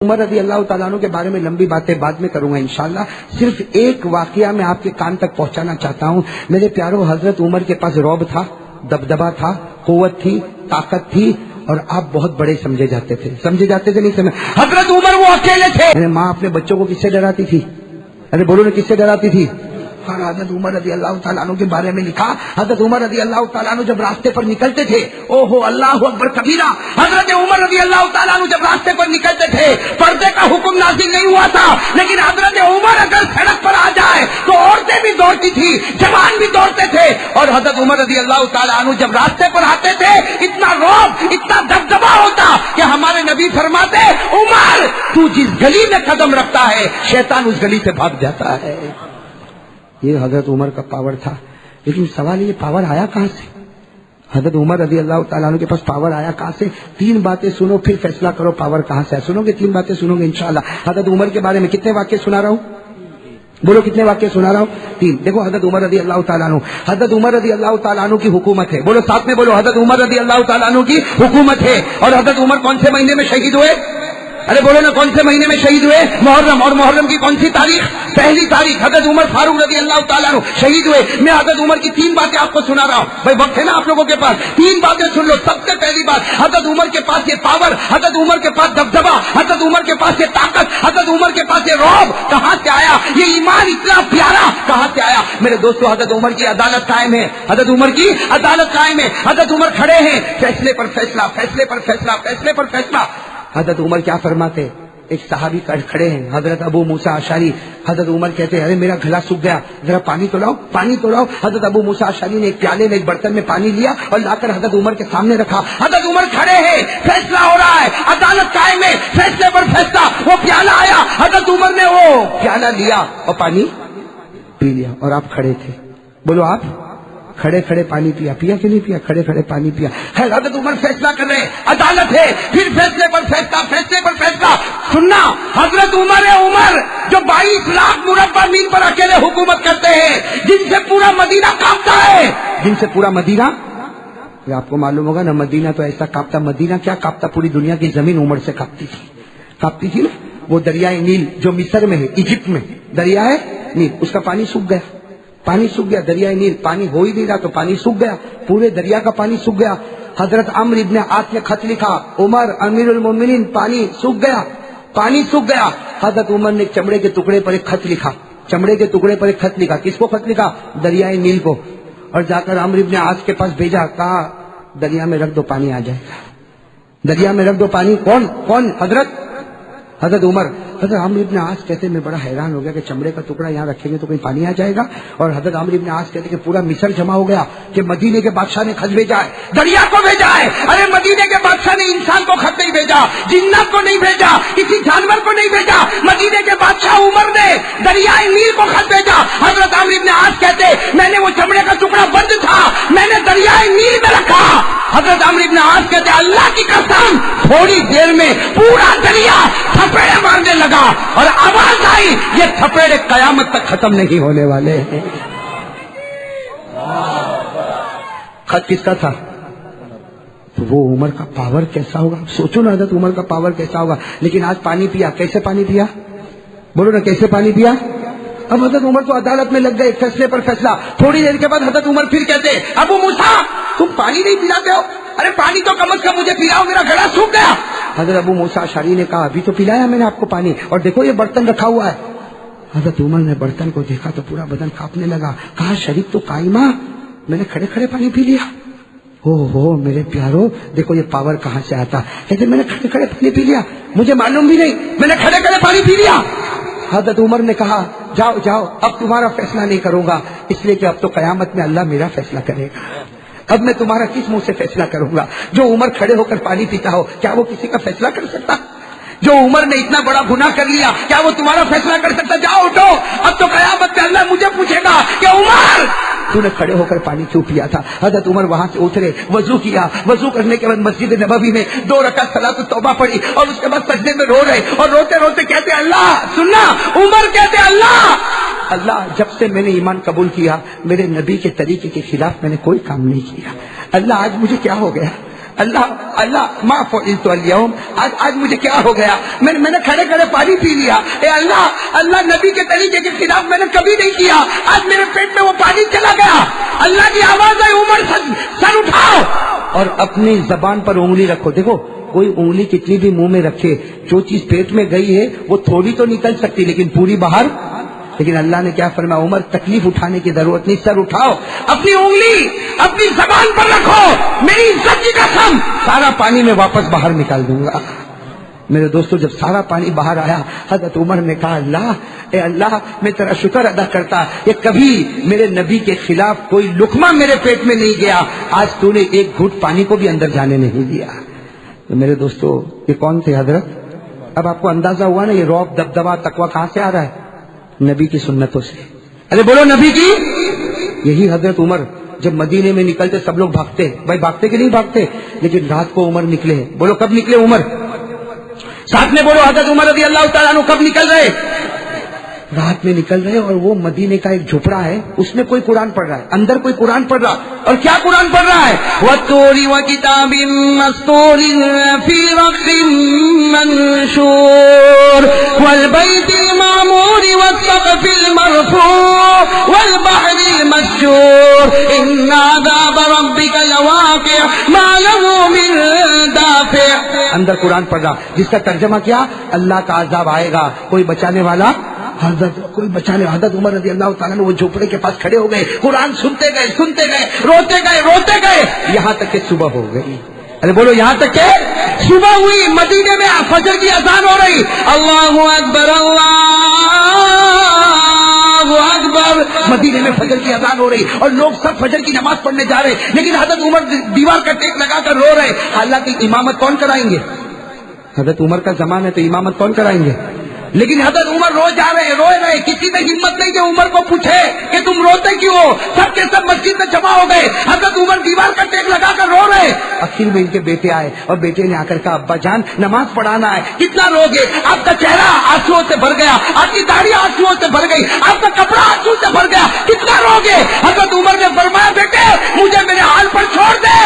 عمر رضی اللہ تعالیٰ عنہ کے بارے میں لمبی باتیں بعد میں کروں گا انشاءاللہ. صرف ایک واقعہ میں آپ کے کان تک پہنچانا چاہتا ہوں. میرے پیاروں، حضرت عمر کے پاس رعب تھا، دبدبا تھا، قوت تھی، طاقت تھی، اور آپ بہت بڑے سمجھے جاتے تھے. نہیں سمجھ. حضرت عمر وہ اکیلے تھے. ماں اپنے بچوں کو کس سے ڈراتی تھی؟ ارے بولو نا، کس سے ڈراتی تھی؟ حضرت عمر رضی اللہ تعالیٰ عنہ کے بارے میں لکھا، حضرت عمر رضی اللہ تعالیٰ عنہ جب راستے پر نکلتے تھے، او ہو اللہ اکبر کبیرہ، حضرت عمر رضی اللہ تعالیٰ عنہ جب راستے پر نکلتے تھے، پردے کا حکم نازل نہیں ہوا تھا، لیکن حضرت عمر اگر سڑک پر آ جائے تو عورتیں بھی دوڑتی تھی، جوان بھی دوڑتے تھے. اور حضرت عمر رضی اللہ تعالیٰ عنہ جب راستے پر آتے تھے، اتنا رعب، اتنا دبدبا ہوتا کہ ہمارے نبی فرماتے، عمر تو جس گلی میں قدم رکھتا ہے شیطان اس گلی سے بھاگ جاتا ہے. یہ حضرت عمر کا پاور تھا. لیکن سوال یہ پاور آیا کہاں سے؟ حضرت عمر رضی اللہ تعالیٰ عنہ کے پاس پاور آیا کہاں سے؟ تین باتیں سنو پھر فیصلہ کرو پاور کہاں سے ہے. سنو گے؟ تین باتیں سنو گے انشاءاللہ. حضرت عمر کے بارے میں کتنے واقعے سنا رہا ہوں؟ بولو کتنے واقعے سنا رہا ہوں؟ تین. دیکھو حضرت عمر رضی اللہ تعالیٰ عنہ، حضرت عمر رضی اللہ تعالیٰ عنہ کی حکومت ہے. بولو ساتھ میں بولو، حضرت عمر رضی اللہ تعالیٰ عنہ کی حکومت ہے. اور حضرت عمر کون سے مہینے میں شہید ہوئے؟ ارے بولو نا، کون سے مہینے میں شہید ہوئے؟ محرم. اور محرم کی کون سی تاریخ؟ پہلی تاریخ. حضرت عمر فاروق رضی اللہ تعالیٰ عنہ شہید ہوئے. میں حضرت عمر کی تین باتیں آپ کو سنا رہا ہوں. بھائی وقت ہے نا آپ لوگوں کے پاس، تین باتیں سن لو. سب سے پہلی بات، حضرت عمر کے پاس یہ پاور، حضرت عمر کے پاس دبدبا، حضرت عمر کے پاس یہ طاقت، حضرت عمر کے پاس یہ رعب کہاں سے آیا؟ یہ ایمان اتنا پیارا کہاں سے آیا؟ میرے دوستو، حضرت عمر کی عدالت قائم ہے. حضرت عمر کی عدالت قائم ہے. حضرت عمر کھڑے ہیں، فیصلے پر فیصلہ، فیصلے پر فیصلہ، فیصلے پر فیصلہ. حضرت عمر کیا فرماتے؟ ایک صحابی کھڑے ہیں، حضرت ابو موسیٰ اشعری. حضرت عمر کہتے ہیں، ارے میرا گلا سوکھ گیا، ذرا پانی تو لاؤ، پانی تو لاؤ. حضرت ابو موسیٰ اشعری نے ایک پیالے میں، ایک برتن میں پانی لیا اور لا کر حضرت عمر کے سامنے رکھا. حضرت عمر کھڑے ہیں، فیصلہ ہو رہا ہے، عدالت قائم ہے، فیصلے پر فیصلہ. وہ پیالہ آیا، حضرت عمر نے وہ پیالہ لیا اور پانی پی لیا. اور آپ کھڑے تھے. بولو آپ کھڑے کھڑے پانی پیا کہ نہیں پیا؟ کھڑے کھڑے پانی پیا. حضرت عمر فیصلہ کر رہے، عدالت ہے، پھر فیصلے پر فیصلہ، فیصلے پر فیصلہ. سننا، حضرت عمر جو 22 لاکھ مربع میل پر اکیلے حکومت کرتے ہیں، جن سے پورا مدینہ کانپتا ہے، جن سے پورا مدینہ، آپ کو معلوم ہوگا نا، مدینہ تو ایسا کانپتا، مدینہ کیا کانپتا، پوری دنیا کی زمین عمر سے کانپتی تھی نا. وہ دریائے نیل جو مصر میں ہے، ایجپٹ میں دریائے نیل، اس کا پانی سوکھ گیا، پانی سوکھ گیا. دریائے نیل پانی ہو ہی نہیں رہا تو پانی سوکھ گیا، پورے دریا کا پانی سوکھ گیا. حضرت عمرو ابن عاص نے خط لکھا، عمر امیر المومنین پانی سوکھ گیا، پانی سوکھ گیا. حضرت عمر نے چمڑے کے ٹکڑے پر ایک خط لکھا، چمڑے کے ٹکڑے پر ایک خط لکھا. کس کو خط لکھا؟ دریائے نیل کو. اور جا کر عمرو ابن عاص کے پاس بھیجا، کہا دریا میں رکھ دو پانی آ جائے گا، دریا میں رکھ دو پانی. کون؟ حضرت عمر. حضرت عمرو ابن عاص کہتے میں بڑا حیران ہو گیا کہ چمڑے کا ٹکڑا یہاں رکھیں گے تو کہیں پانی آ جائے گا. اور حضرت عمرو ابن عاص کہتے کہ پورا مصر جمع ہو گیا کہ مدینے کے بادشاہ نے خط بھیجا ہے، دریا کو بھیجا ہے. ارے مدینے کے بادشاہ نے انسان کو خط نہیں بھیجا، جنات کو نہیں بھیجا، کسی جانور کو نہیں بھیجا، مدینے کے بادشاہ عمر نے دریائے نیل کو خط بھیجا. حضرت عمرو ابن عاص کہتے میں نے وہ چمڑے کا ٹکڑا بند تھا، میں نے دریائے نیل میں رکھا. حضرت عمرو ابن عاص کہتے اللہ کی قسم تھوڑی دیر میں پورا دریا تھپیڑے مارنے لگا اور آواز آئی، یہ تھپیڑے قیامت تک ختم نہیں ہونے والے ہیں. خط کس کا تھا؟ تو وہ عمر کا پاور کیسا ہوگا؟ سوچو نا حضرت عمر کا پاور کیسا ہوگا. لیکن آج پانی پیا، کیسے پانی پیا؟ بولو نا کیسے پانی پیا؟ اب حضرت عمر تو عدالت میں لگ گئے، فیصلے پر فیصلہ. تھوڑی دیر کے بعد حضرت عمر پھر کہتے ابو موسیٰ تم پانی نہیں پلاتے ہو؟ ارے پانی تو کم از کم مجھے پلاؤ، میرا گلا سوکھ گیا. حضرت ابو موسیٰ اشعری نے کہا ابھی تو پلایا میں نے آپ کو پانی، اور دیکھو یہ برتن رکھا ہوا ہے. حضرت عمر نے برتن کو دیکھا تو پورا بدن کانپنے لگا. کہا شریف تو قائمہ، میں نے کھڑے کھڑے پانی پی لیا. ہو میرے پیارو، دیکھو یہ پاور کہاں سے آتا. کہتے میں نے کھڑے کھڑے پانی پی لیا، مجھے معلوم بھی نہیں، میں نے کھڑے کھڑے پانی پی لیا. حضرت عمر نے کہا جاؤ اب تمہارا فیصلہ نہیں کروں گا، اس لیے کہ اب تو قیامت میں اللہ میرا فیصلہ کرے گا. اب میں تمہارا کس منہ سے فیصلہ کروں گا؟ جو عمر کھڑے ہو کر پانی پیتا ہو کیا وہ کسی کا فیصلہ کر سکتا؟ جو عمر نے اتنا بڑا گناہ کر لیا کیا وہ تمہارا فیصلہ کر سکتا؟ جاؤ اٹھو، اب تو قیامت میں اللہ مجھے پوچھے گا کہ عمر تو نے کھڑے ہو کر پانی کیوں پیا تھا؟ حضرت عمر وہاں سے اترے، وضو کیا، وضو کرنے کے بعد مسجد نبوی میں 2 رکعت صلاۃ التوبہ پڑھی اور اس کے بعد سجدے میں رو رہے اور روتے روتے کہتے اللہ، سننا، عمر کہتے اللہ جب سے میں نے ایمان قبول کیا میرے نبی کے طریقے کے خلاف میں نے کوئی کام نہیں کیا. اللہ آج مجھے کیا ہو گیا؟ اللہ اللہ ما فعلت اليوم، آج مجھے کیا ہو گیا، میں نے کھڑے کھڑے پانی پی لیا، اے اللہ اللہ نبی کے طریقے کے خلاف میں نے کبھی نہیں کیا، آج میرے پیٹ میں وہ پانی چلا گیا۔ اللہ کی آواز ہے عمر سر اٹھاؤ اور اپنی زبان پر انگلی رکھو۔ دیکھو کوئی انگلی کتنی بھی منہ میں رکھے، جو چیز پیٹ میں گئی ہے وہ تھوڑی تو نکل سکتی لیکن پوری باہر۔ لیکن اللہ نے کیا فرمایا، عمر تکلیف اٹھانے کی ضرورت نہیں، سر اٹھاؤ، اپنی انگلی اپنی زبان پر رکھو، میری عزت کی قسم سارا پانی میں واپس باہر نکال دوں گا۔ میرے دوستو جب سارا پانی باہر آیا، حضرت عمر نے کہا اللہ اے اللہ میں تیرا شکر ادا کرتا کہ کبھی میرے نبی کے خلاف کوئی لقمہ میرے پیٹ میں نہیں گیا، آج تو نے ایک گھٹ پانی کو بھی اندر جانے نہیں دیا۔ تو میرے دوستو یہ کون تھے حضرت؟ اب آپ کو اندازہ ہوا نا یہ رعب دبدبا تقویٰ کہاں سے آ رہا ہے؟ نبی کی سنتوں سے۔ ارے بولو نبی کی۔ یہی حضرت عمر جب مدینے میں نکلتے سب لوگ بھاگتے، بھائی بھاگتے کہ نہیں بھاگتے، لیکن رات کو عمر نکلے۔ بولو کب نکلے عمر؟ ساتھ میں بولو حضرت عمر رضی اللہ تعالیٰ عنہ کب نکل رہے؟ رات میں نکل رہے، اور وہ مدینے کا ایک جھوپڑا ہے، اس میں کوئی قرآن پڑھ رہا ہے، اندر کوئی قرآن پڑھ رہا، اور کیا قرآن پڑھ رہا ہے؟ وَالطُّورِ وَكِتَابٍ مَّسْطُورٍ فِي رَقٍّ مَّنشُورٍ وَالْبَيْتِ الْمَعْمُورِ وَالسَّقْفِ الْمَرْفُوعِ وَالْبَحْرِ الْمَسْجُورِ إِنَّ عَذَابَ رَبِّكَ لَوَاقِعٌ مَّا لَهُ مِن دَافِعٍ۔ اندر قرآن پڑھ رہا، جس کا ترجمہ کیا؟ اللہ کا عذاب آئے گا، کوئی بچانے والا کوئی بچانے۔ حضرت عمر رضی اللہ تعالیٰ نے وہ جھوپڑے کے پاس کھڑے ہو گئے، قرآن سنتے گئے، روتے گئے یہاں تک کہ صبح ہو گئی۔ ارے بولو یہاں تک کہ صبح ہوئی، مدینے میں فجر کی اذان ہو رہی، اللہ اکبر اللہ اکبر، مدینے میں فجر کی اذان ہو رہی اور لوگ سب فجر کی نماز پڑھنے جا رہے، لیکن حضرت عمر دیوار کا ٹیک لگا کر رو رہے۔ حالانکہ امامت کون کرائیں گے؟ حضرت عمر کا زمانہ ہے تو امامت کون کرائیں گے؟ لیکن حضرت عمر روئے رہے، کسی نے ہمت نہیں کہ عمر کو پوچھے کہ تم روتے کیوں ہو، سب کے سب مسجد میں جمع ہو گئے، حضرت عمر دیوار کا ٹیک لگا کر رو رہے۔ آخر میں ان کے بیٹے آئے اور بیٹے نے آ کر کہا ابا جان نماز پڑھانا ہے، کتنا رو گے؟ آپ کا چہرہ آنسوؤں سے بھر گیا، آپ کی داڑھی آنسوؤں سے بھر گئی، آپ کا کپڑا آنسو سے بھر گیا، کتنا رو گے؟ حضرت عمر نے فرمایا بیٹے مجھے میرے حال پر چھوڑ دے،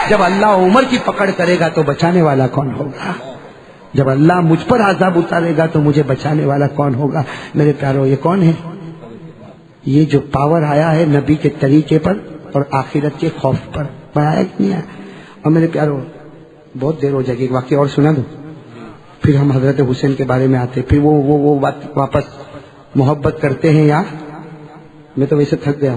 جب اللہ عمر کی پکڑ کرے گا تو بچانے والا کون ہوگا؟ جب اللہ مجھ پر عذاب اتارے گا تو مجھے بچانے والا کون ہوگا؟ میرے پیارو یہ کون ہے؟ یہ جو پاور آیا ہے نبی کے طریقے پر اور آخرت کے خوف پر، آیا کہ نہیں آیا؟ اور میرے پیارو بہت دیر ہو جائے گی، ایک واقعہ اور سنا دو پھر ہم حضرت حسین کے بارے میں آتے، پھر وہ بات واپس محبت کرتے ہیں یا میں تو ویسے تھک گیا،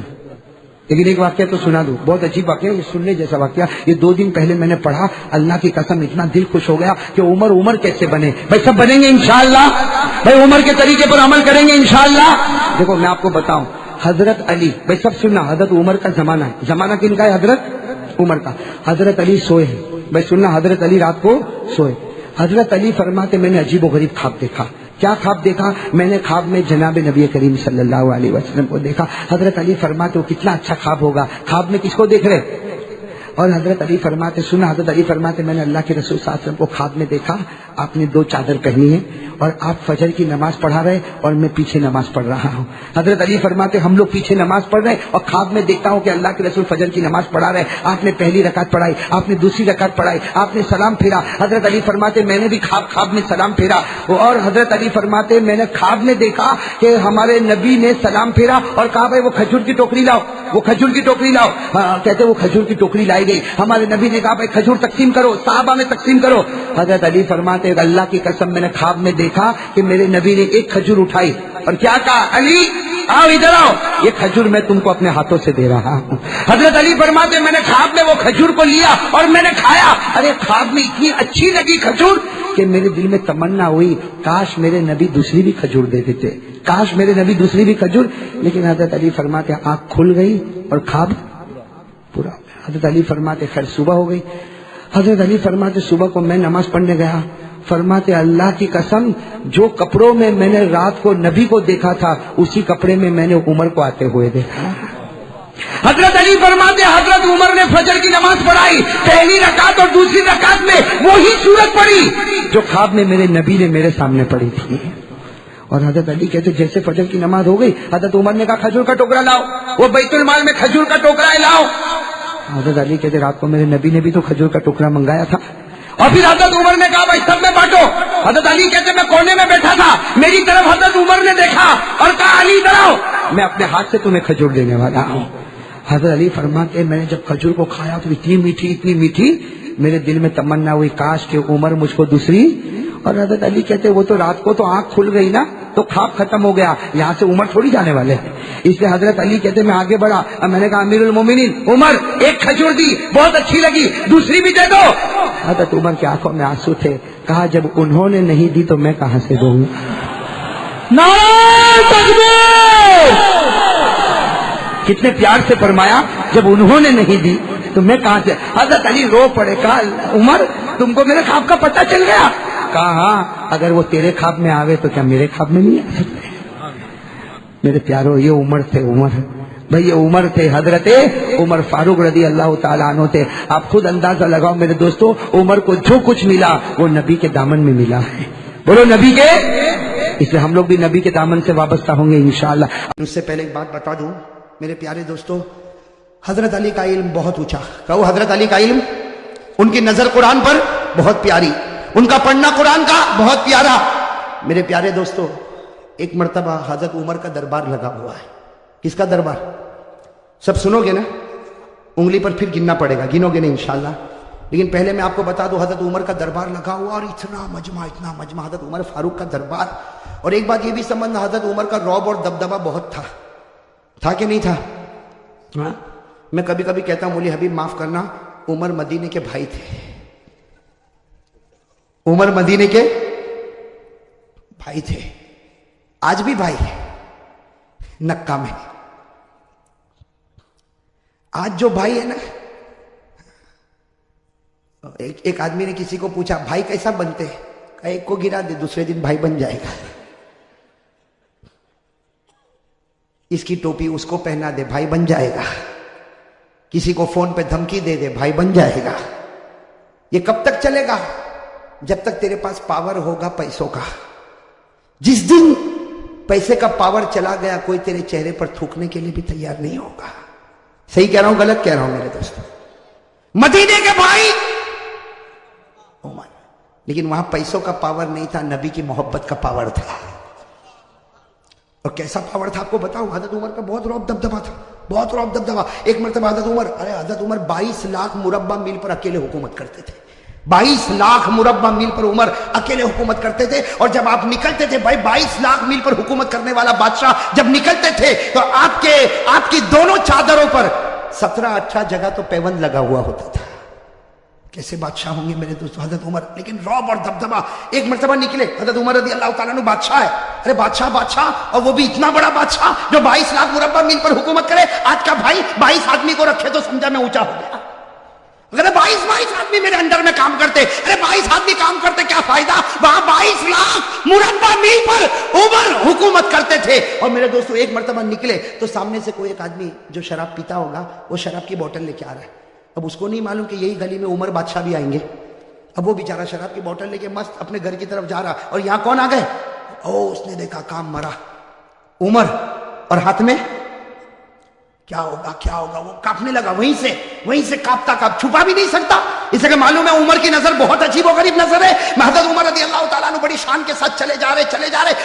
لیکن ایک واقعہ تو سنا دوں، بہت عجیب واقعہ، یہ سننے جیسا واقعہ۔ یہ 2 دن پہلے میں نے پڑھا، اللہ کی قسم اتنا دل خوش ہو گیا کہ عمر کیسے بنے؟ بھائی سب بنیں گے انشاءاللہ، بھائی عمر کے طریقے پر عمل کریں گے انشاءاللہ۔ دیکھو میں آپ کو بتاؤں، حضرت علی، بھائی سب سننا، حضرت عمر کا زمانہ ہے، زمانہ کن کا ہے؟ حضرت عمر کا۔ حضرت علی سوئے ہیں، بھائی سننا، حضرت علی رات کو سوئے، حضرت علی فرماتے میں نے عجیب و غریب خواب دیکھا۔ کیا خواب دیکھا؟ میں نے خواب میں جناب نبی کریم صلی اللہ علیہ وسلم کو دیکھا۔ حضرت علی فرماتے وہ کتنا اچھا خواب ہوگا، خواب میں کس کو دیکھ رہے؟ اور حضرت علی فرماتے سنا، حضرت علی فرماتے میں نے اللہ کے رسول صلی اللہ علیہ وسلم کو خواب میں دیکھا، آپ نے 2 چادر پہنی ہے اور آپ فجر کی نماز پڑھا رہے اور میں پیچھے نماز پڑھ رہا ہوں۔ حضرت علی فرماتے ہم لوگ پیچھے نماز پڑھ رہے اور خواب میں دیکھتا ہوں کہ اللہ کے رسول فجر کی نماز پڑھا رہے، آپ نے پہلی رکعت پڑھائی، آپ نے دوسری رکعت پڑھائی، آپ نے سلام پھیرا۔ حضرت علی فرماتے میں نے بھی خواب میں سلام پھیرا، اور حضرت علی فرماتے میں نے خواب میں دیکھا کہ ہمارے نبی نے سلام پھیرا اور کہا بھائی وہ کھجور کی ٹوکری لاؤ، وہ کھجور کی ٹوکری لاؤ، کہتے وہ کھجور کی ٹوکری لائی گئی، ہمارے نبی نے کہا بھائی کھجور تقسیم کرو، صحابہ میں تقسیم کرو۔ حضرت علی فرماتے اللہ کی قسم میں نے خواب میں دیکھا کہ میرے نبی نے ایک کھجور اٹھائی اور کیا کہا علی آؤ ادھر آؤ، یہ کھجور میں تم کو اپنے ہاتھوں سے دے رہا ہوں۔ حضرت علی فرماتے میں نے خواب میں وہ کھجور کو لیا اور میں نے کھایا، ارے خواب میں اتنی اچھی لگی کھجور کہ میرے دل میں تمنا ہوئی کاش میرے نبی دوسری بھی کھجور دے دیتے، کاش میرے نبی دوسری بھی کھجور، لیکن حضرت علی فرماتے آنکھ کھل گئی اور خواب پورا۔ حضرت علی فرماتے خیر صبح ہو گئی، حضرت علی فرماتے صبح کو میں نماز پڑھنے گیا، فرماتے اللہ کی قسم جو کپڑوں میں میں نے رات کو نبی کو دیکھا تھا اسی کپڑے میں میں نے عمر کو آتے ہوئے دیکھا۔ حضرت علی فرماتے حضرت عمر نے فجر کی نماز پڑھائی، پہلی رکعت اور دوسری رکعت میں وہی سورت پڑھی جو خواب میں میرے نبی نے میرے سامنے پڑھی تھی۔ اور حضرت علی کہتے جیسے فجر کی نماز ہو گئی، حضرت عمر نے کہا کھجور کا ٹوکرا لاؤ، وہ بیت المال میں کھجور کا ٹوکرا ہے لاؤ، حضرت علی کہتے رات کو میرے نبی نے بھی تو کھجور کا ٹکڑا منگایا تھا. اور پھر حضرت عمر نے کہا بھائی سب میں بانٹو. حضرت علی کہتے میں کونے میں بیٹھا تھا, میری طرف حضرت عمر نے دیکھا اور کہا علی ادھر آؤ, میں اپنے ہاتھ سے تمہیں کھجور دینے والا ہوں. حضرت علی فرماتے میں نے جب کھجور کو کھایا تو اتنی میٹھی, میرے دل میں تمنا ہوئی کاش کہ عمر مجھ کو دوسری. اور حضرت علی کہتے وہ تو رات کو تو آنکھ کھل گئی نا, تو خواب ختم ہو گیا, یہاں سے عمر تھوڑی جانے والے ہیں. اس لیے حضرت علی کہتے میں آگے بڑھا, میں نے کہا امیر المومنین عمر ایک کھجور دی بہت اچھی لگی, دوسری بھی دے دو. حضرت عمر کی آنکھوں میں آنسو تھے. کہا جب انہوں نے نہیں دی تو میں کہاں سے دوں. نعرہ تکبیر. کتنے پیار سے فرمایا جب انہوں نے نہیں دی تو میں کہاں سے. حضرت علی رو پڑے. کہا عمر تم کو میرے خواب کا پتہ چل گیا. کہا ہاں, اگر وہ تیرے خواب میں آوے تو کیا میرے خواب میں نہیں آ سکتے. میرے پیارو یہ عمر تھے, عمر بھائی یہ عمر تھے, حضرت عمر فاروق رضی اللہ تعالیٰ عنہ تھے. آپ خود اندازہ لگاؤ میرے دوستو, عمر کو جو کچھ ملا وہ نبی کے دامن میں ملا ہے. بولو نبی کے. اس لیے ہم لوگ بھی نبی کے دامن سے وابستہ ہوں گے انشاءاللہ. اس سے پہلے ایک بات بتا دوں میرے پیارے دوستو, حضرت علی کا علم بہت اونچا. کہو حضرت علی کا علم, ان کی نظر قرآن پر بہت پیاری, ان کا پڑھنا قرآن کا بہت پیارا. میرے پیارے دوستو ایک مرتبہ حضرت عمر کا دربار لگا ہوا ہے. کس کا دربار؟ سب سنو گے نا, انگلی پر پھر گننا پڑے گا, گنو گے نہیں انشاءاللہ. لیکن پہلے میں آپ کو بتا دوں حضرت عمر کا دربار لگا ہوا اور اتنا مجمع حضرت عمر فاروق کا دربار. اور ایک بات یہ بھی سمجھنا حضرت عمر کا رعب اور دبدبہ بہت تھا کہ نہیں تھا؟ ہاں میں کبھی کبھی کہتا ہوں مولی حبیب معاف کرنا, عمر مدینے کے بھائی تھے. عمر مدینے کے بھائی تھے, آج بھی بھائی ہے نکا میں. آج جو بھائی ہے نا, ایک آدمی نے کسی کو پوچھا بھائی کیسا بنتے ہیں, کہا ایک کو گرا دے دوسرے دن بھائی بن جائے گا. اس کی ٹوپی اس کو پہنا دے بھائی بن جائے گا. کسی کو فون پہ دھمکی دے دے بھائی بن جائے گا. یہ کب تک چلے گا؟ جب تک تیرے پاس پاور ہوگا پیسوں کا. جس دن پیسے کا پاور چلا گیا کوئی تیرے چہرے پر تھوکنے کے لیے بھی تیار نہیں ہوگا. صحیح کہہ رہا ہوں غلط کہہ رہا ہوں میرے دوستوں؟ مدینے کے بھائی عمر, لیکن وہاں پیسوں کا پاور نہیں تھا, نبی کی محبت کا پاور تھا. اور کیسا پاور تھا آپ کو بتاؤں, حضرت عمر کا بہت رعب دبدبا تھا, بہت رعب دبدبا. ایک مرتبہ حضرت عمر 22 لاکھ مربع میل پر اکیلے حکومت کرتے تھے. 22 لاکھ مربع میل پر عمر اکیلے حکومت کرتے تھے. اور جب آپ نکلتے تھے بھائی 22 لاکھ میل پر حکومت کرنے والا بادشاہ جب نکلتے تھے تو آپ کی دونوں چادروں پر 17-18 جگہ تو پیوند لگا ہوا ہوتا تھا. کیسے بادشاہ ہوں گے میرے دوستو حضرت عمر. لیکن رعب اور دبدبا. ایک مرتبہ نکلے حضرت عمر رضی اللہ تعالیٰ عنہ, بادشاہ ہے, ارے بادشاہ, اور وہ بھی اتنا بڑا بادشاہ جو 22 لاکھ مربع میل پر حکومت کرے. آج کا بھائی 22 آدمی کو رکھے تو سمجھا میں اونچا ہو گیا. اگر 22 آدمی میرے انڈر میں کام کرتے, ارے 22 آدمی کام کرتے کیا فائدہ, وہاں 22 لاکھ مربع میل پر عمر حکومت کرتے تھے. اور میرے دوستو ایک مرتبہ نکلے تو سامنے سے کوئی ایک آدمی جو شراب پیتا ہوگا وہ شراب کی بوتل لے کے آ رہا ہے. اب اس کو نہیں معلوم کہ یہی گلی میں عمر بادشاہ بھی آئیں گے. اب وہ بیچارہ شراب کی بوتل لے کے مست اپنے گھر کی طرف جا رہا, اور یہاں کون آ گئے, اس نے دیکھا کام مرا عمر, اور ہاتھ میں کیا ہوگا وہ کاپنے لگا. وہیں سے کاپتا چھپا بھی نہیں سکتا, اس لیے معلوم ہے عمر کی نظر بہت عجیب و غریب نظر ہے. حضرت عمر رضی اللہ تعالیٰ عنہ بڑی شان کے ساتھ چلے جا رہے,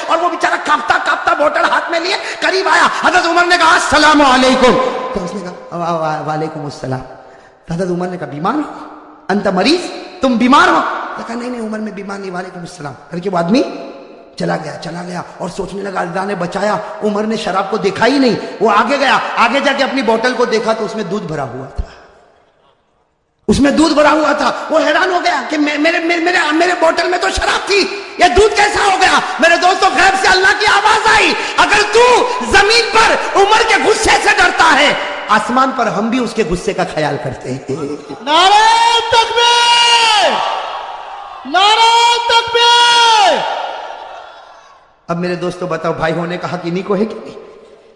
اور وہ بیچارہ کاپتا بوتل ہاتھ میں لیے قریب آیا. حضرت عمر نے کہا السلام علیکم, تو اس نے کہا وعلیکم السلام. حضرت عمر نے کہا بیمار ہو, انت مریض, تم بیمار ہو؟ کہا نہیں عمر میں بیمار نہیں, وعلیکم السلام کر کے وہ آدمی چلا گیا. اور سوچنے لگا اللہ نے بچایا, عمر نے شراب کو دیکھا ہی نہیں. وہ آگے گیا, آگے جا کے اپنی بوتل کو دیکھا تو اس میں دودھ بھرا ہوا تھا. وہ حیران ہو گیا کہ میرے بوتل میں تو شراب تھی, یہ دودھ کیسا ہو گیا. میرے دوستوں غیب سے اللہ کی آواز آئی, اگر تو زمین پر عمر کے غصے سے ڈرتا ہے آسمان پر ہم بھی اس کے غصے کا خیال کرتے ہیں. نعرہ تکبیر, نعرہ تکبیر. اب میرے دوستو بتاؤ بھائی ہونے کا حق انہی کو ہے کہ نہیں؟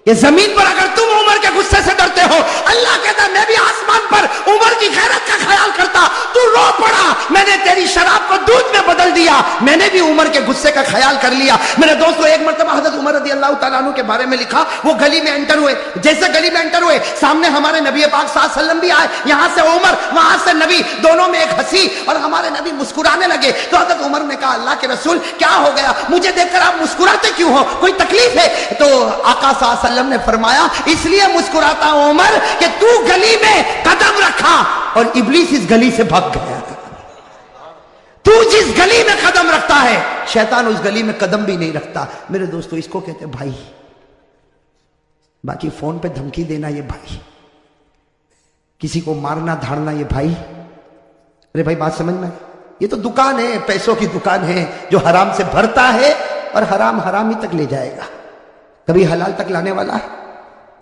یہ زمین پر اگر تم عمر کے غصے سے ڈرتے ہو؟ اللہ کہتا ہے میں بھی آسمان پر عمر کی غیرت کا خیال کرتا، تو رو پڑا، میں نے تیری شراب کو دودھ میں بدل دیا، میں نے بھی عمر کے غصے کا خیال کر لیا۔ میرے دوستو، ایک مرتبہ حضرت عمر رضی اللہ تعالیٰ عنہ کے بارے میں لکھا، وہ گلی میں انٹر ہوئے، جیسے گلی میں انٹر ہوئے سامنے ہمارے نبی پاک صلی اللہ علیہ وسلم بھی آئے، یہاں سے عمر وہاں سے نبی، دونوں میں ایک ہنسی، اور ہمارے نبی مسکرانے لگے۔ تو حضرت عمر نے کہا اللہ کے رسول کیا ہو گیا، مجھے دیکھ کر آپ مسکراتے کیوں ہو، کوئی تکلیف ہے؟ تو آقا صلی اللہ علیہ وسلم نے فرمایا اس لیے مسکراتا ہوں عمر کہ تو گلی میں قدم رکھا اور ابلیس اس گلی سے بھاگ گیا۔ تو جس گلی میں قدم رکھتا ہے شیطان اس گلی میں قدم بھی نہیں رکھتا۔ میرے دوستو، اس کو کہتے ہیں بھائی، باقی فون پہ دھمکی دینا یہ بھائی، کسی کو مارنا دھاڑنا یہ بھائی۔ ارے بھائی بات سمجھ میں، یہ تو دکان ہے، پیسوں کی دکان ہے، جو حرام سے بھرتا ہے اور حرام حرام ہی تک لے جائے گا، کبھی حلال تک لانے والا ہے؟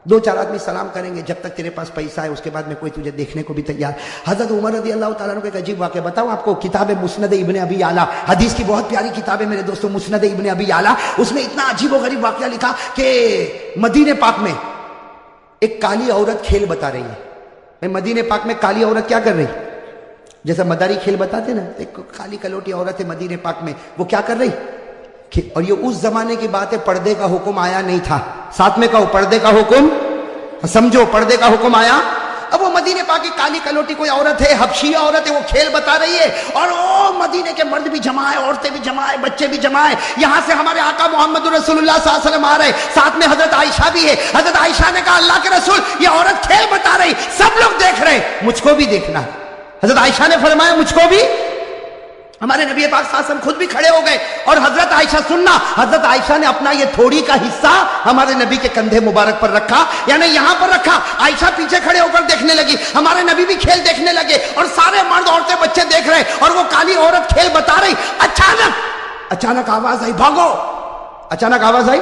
دو چار آدمی سلام کریں گے جب تک تیرے پاس پیسہ ہے، اس کے بعد میں کوئی تجھے دیکھنے کو بھی تیار۔ حضرت عمر رضی اللہ تعالیٰ عنہ کا ایک عجیب واقعہ بتاؤں آپ کو، کتاب مسند ابن ابی یعلا، حدیث کی بہت پیاری کتاب ہے میرے دوستوں، مسند ابن ابی یعلا، اس میں اتنا عجیب و غریب واقعہ لکھا کہ مدینہ پاک میں ایک کالی عورت کھیل بتا رہی ہے۔ مدینہ پاک میں کالی عورت کیا کر رہی؟ جیسا مداری کھیل بتاتے نا، ایک کالی کلوٹی عورت ہے مدینہ پاک میں، وہ کیا کر رہی؟ اور یہ اس زمانے کی بات ہے، پردے کا حکم آیا نہیں تھا، ساتھ میں کہو پردے کا حکم، سمجھو پردے کا حکم آیا۔ اب وہ مدینہ پاک کی کالی کلوٹی کوئی عورت ہے، حبشی عورت ہے، وہ کھیل بتا رہی ہے، اور وہ مدینے کے مرد بھی جمع ہے، عورتیں بھی جمع ہے، بچے بھی جمع ہے۔ یہاں سے ہمارے آقا محمد رسول اللہ صلی اللہ علیہ وسلم آ رہے، ساتھ میں حضرت عائشہ بھی ہے۔ حضرت عائشہ نے کہا اللہ کے رسول یہ عورت کھیل بتا رہی، سب لوگ دیکھ رہے، مجھ کو بھی دیکھنا ہے۔ حضرت عائشہ نے فرمایا مجھ کو بھی۔ ہمارے نبی پاک صلی اللہ علیہ وسلم خود بھی کھڑے ہو گئے، اور حضرت عائشہ سننا، حضرت عائشہ نے اپنا یہ تھوڑی کا حصہ ہمارے نبی کے کندھے مبارک پر رکھا، یعنی یہاں پر رکھا، عائشہ پیچھے کھڑے ہو کر دیکھنے لگی، ہمارے نبی بھی کھیل دیکھنے لگے، اور سارے مرد عورتیں بچے دیکھ رہے، اور وہ کالی عورت کھیل بتا رہی۔ اچانک آواز آئی بھاگو، اچانک آواز آئی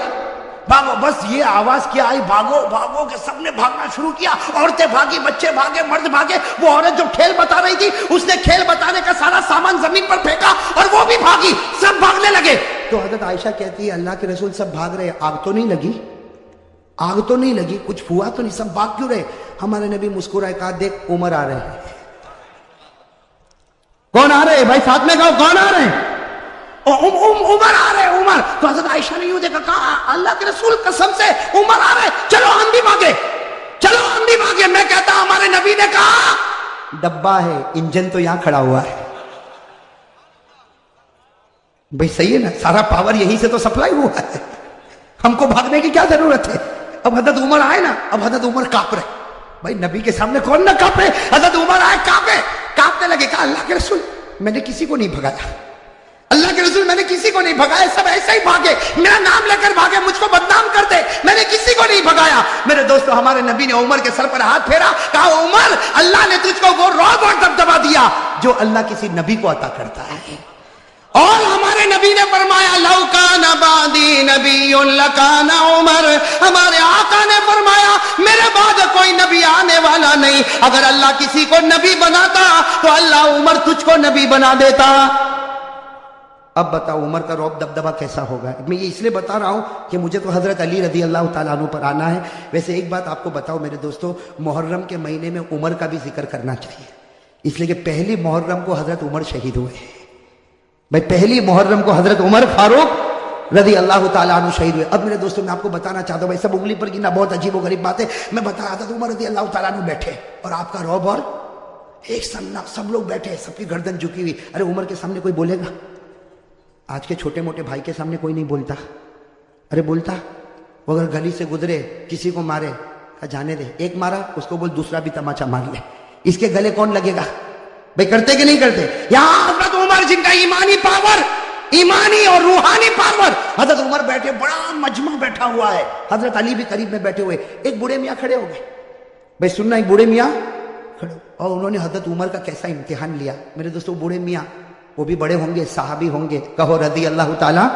بھاگو، بس یہ آواز کیا آئی بھاگو بھاگو کہ سب نے بھاگنا شروع کیا، عورتیں بھاگی، بچے بھاگے، مرد بھاگے۔ وہ عورت جو کھیل بتا رہی تھی اس نے کھیل بتانے کا سارا سامان زمین پر پھینکا اور وہ بھی بھاگی، سب بھاگنے لگے۔ تو حضرت عائشہ کہتی ہے اللہ کے رسول سب بھاگ رہے، آگ تو نہیں لگی؟ آگ تو نہیں لگی، کچھ ہوا تو نہیں، سب بھاگ کیوں رہے؟ ہمارے نبی مسکرائے کہا دیکھ عمر آ رہے ہیں۔ کون آ رہے بھائی؟ ساتھ میں کہو کون آ رہے ہیں؟ عمر آ رہے، عمر۔ تو حضرت عائشہ نے یوں دیکھا، کہا اللہ کے رسول قسم سے عمر آ رہے، چلو ہم بھی بھاگے، چلو ہم بھی بھاگے۔ میں کہتا ہمارے نبی نے کہا ڈبہ ہے، انجن تو یہاں کھڑا ہوا ہے۔ بھئی صحیح ہے نا، سارا پاور یہیں سے تو سپلائی ہوا ہے، ہم کو بھاگنے کی کیا ضرورت ہے؟ اب حضرت عمر آئے نا، اب حضرت عمر کانپ رہے۔ بھائی نبی کے سامنے کون نہ کانپے؟ حضرت عمر آئے کانپنے لگے، کہا اللہ کے رسول میں نے کسی کو نہیں بھگایا، اللہ کے رسول میں نے کسی کو نہیں بھگایا، سب ایسے ہی بھاگے، میرا نام لے کر بھاگے، مجھ کو بدنام کر دے، میں نے کسی کو نہیں بھگایا۔ میرے دوستو، ہمارے نبی نے عمر کے سر پر ہاتھ پھیرا، کہا عمر اللہ نے تجھ کو وہ رعب اور دبدبا دیا جو اللہ کسی نبی کو عطا کرتا ہے۔ اور ہمارے نبی نے فرمایا لو کان بعدی نبی لکان عمر، ہمارے آقا نے فرمایا میرے بعد کوئی نبی آنے والا نہیں، اگر اللہ کسی کو نبی بناتا تو اللہ عمر تجھ کو نبی بنا دیتا۔ اب بتاؤ عمر کا رعب دبدبا کیسا ہوگا؟ میں یہ اس لیے بتا رہا ہوں کہ مجھے تو حضرت علی رضی اللہ تعالیٰ عنہ پر آنا ہے۔ ویسے ایک بات آپ کو بتاؤ میرے دوستو، محرم کے مہینے میں عمر کا بھی ذکر کرنا چاہیے، اس لیے کہ پہلی محرم کو حضرت عمر شہید ہوئے ہیں۔ بھائی پہلی محرم کو حضرت عمر فاروق رضی اللہ تعالیٰ عنہ شہید ہوئے۔ اب میرے دوستو میں آپ کو بتانا چاہتا ہوں، بھائی سب انگلی پر گننا بہت عجیب و غریب بات ہے، میں بتا رہا تھا عمر رضی اللہ تعالیٰ عنہ بیٹھے اور آپ کا رعب اور ایک سننا، سب لوگ بیٹھے، سب کی گردن جھکی ہوئی۔ ارے عمر کے سامنے کوئی بولے گا؟ آج کے چھوٹے موٹے بھائی کے سامنے کوئی نہیں بولتا، ارے بولتا؟ وہ اگر گلی سے گزرے کسی کو مارے، جانے دے، ایک مارا اس کو بول دوسرا بھی تماچا مار لے، اس کے گلے کون لگے گا؟ بھائی کرتے کہ نہیں کرتے؟ یہاں حضرت عمر جن کا ایمانی پاور، ایمانی اور روحانی پاور، حضرت عمر بیٹھے، بڑا مجمع بیٹھا ہوا ہے، حضرت علی بھی قریب میں بیٹھے ہوئے، ایک بوڑھے میاں کھڑے ہو گئے۔ بھائی سننا، ایک بوڑھے میاں کھڑے، اور انہوں نے حضرت عمر کا کیسا امتحان لیا۔ میرے دوستو بوڑھے میاں، وہ بھی بڑے ہوں گے، صحابی ہوں گے، کہو رضی اللہ تعالیٰ،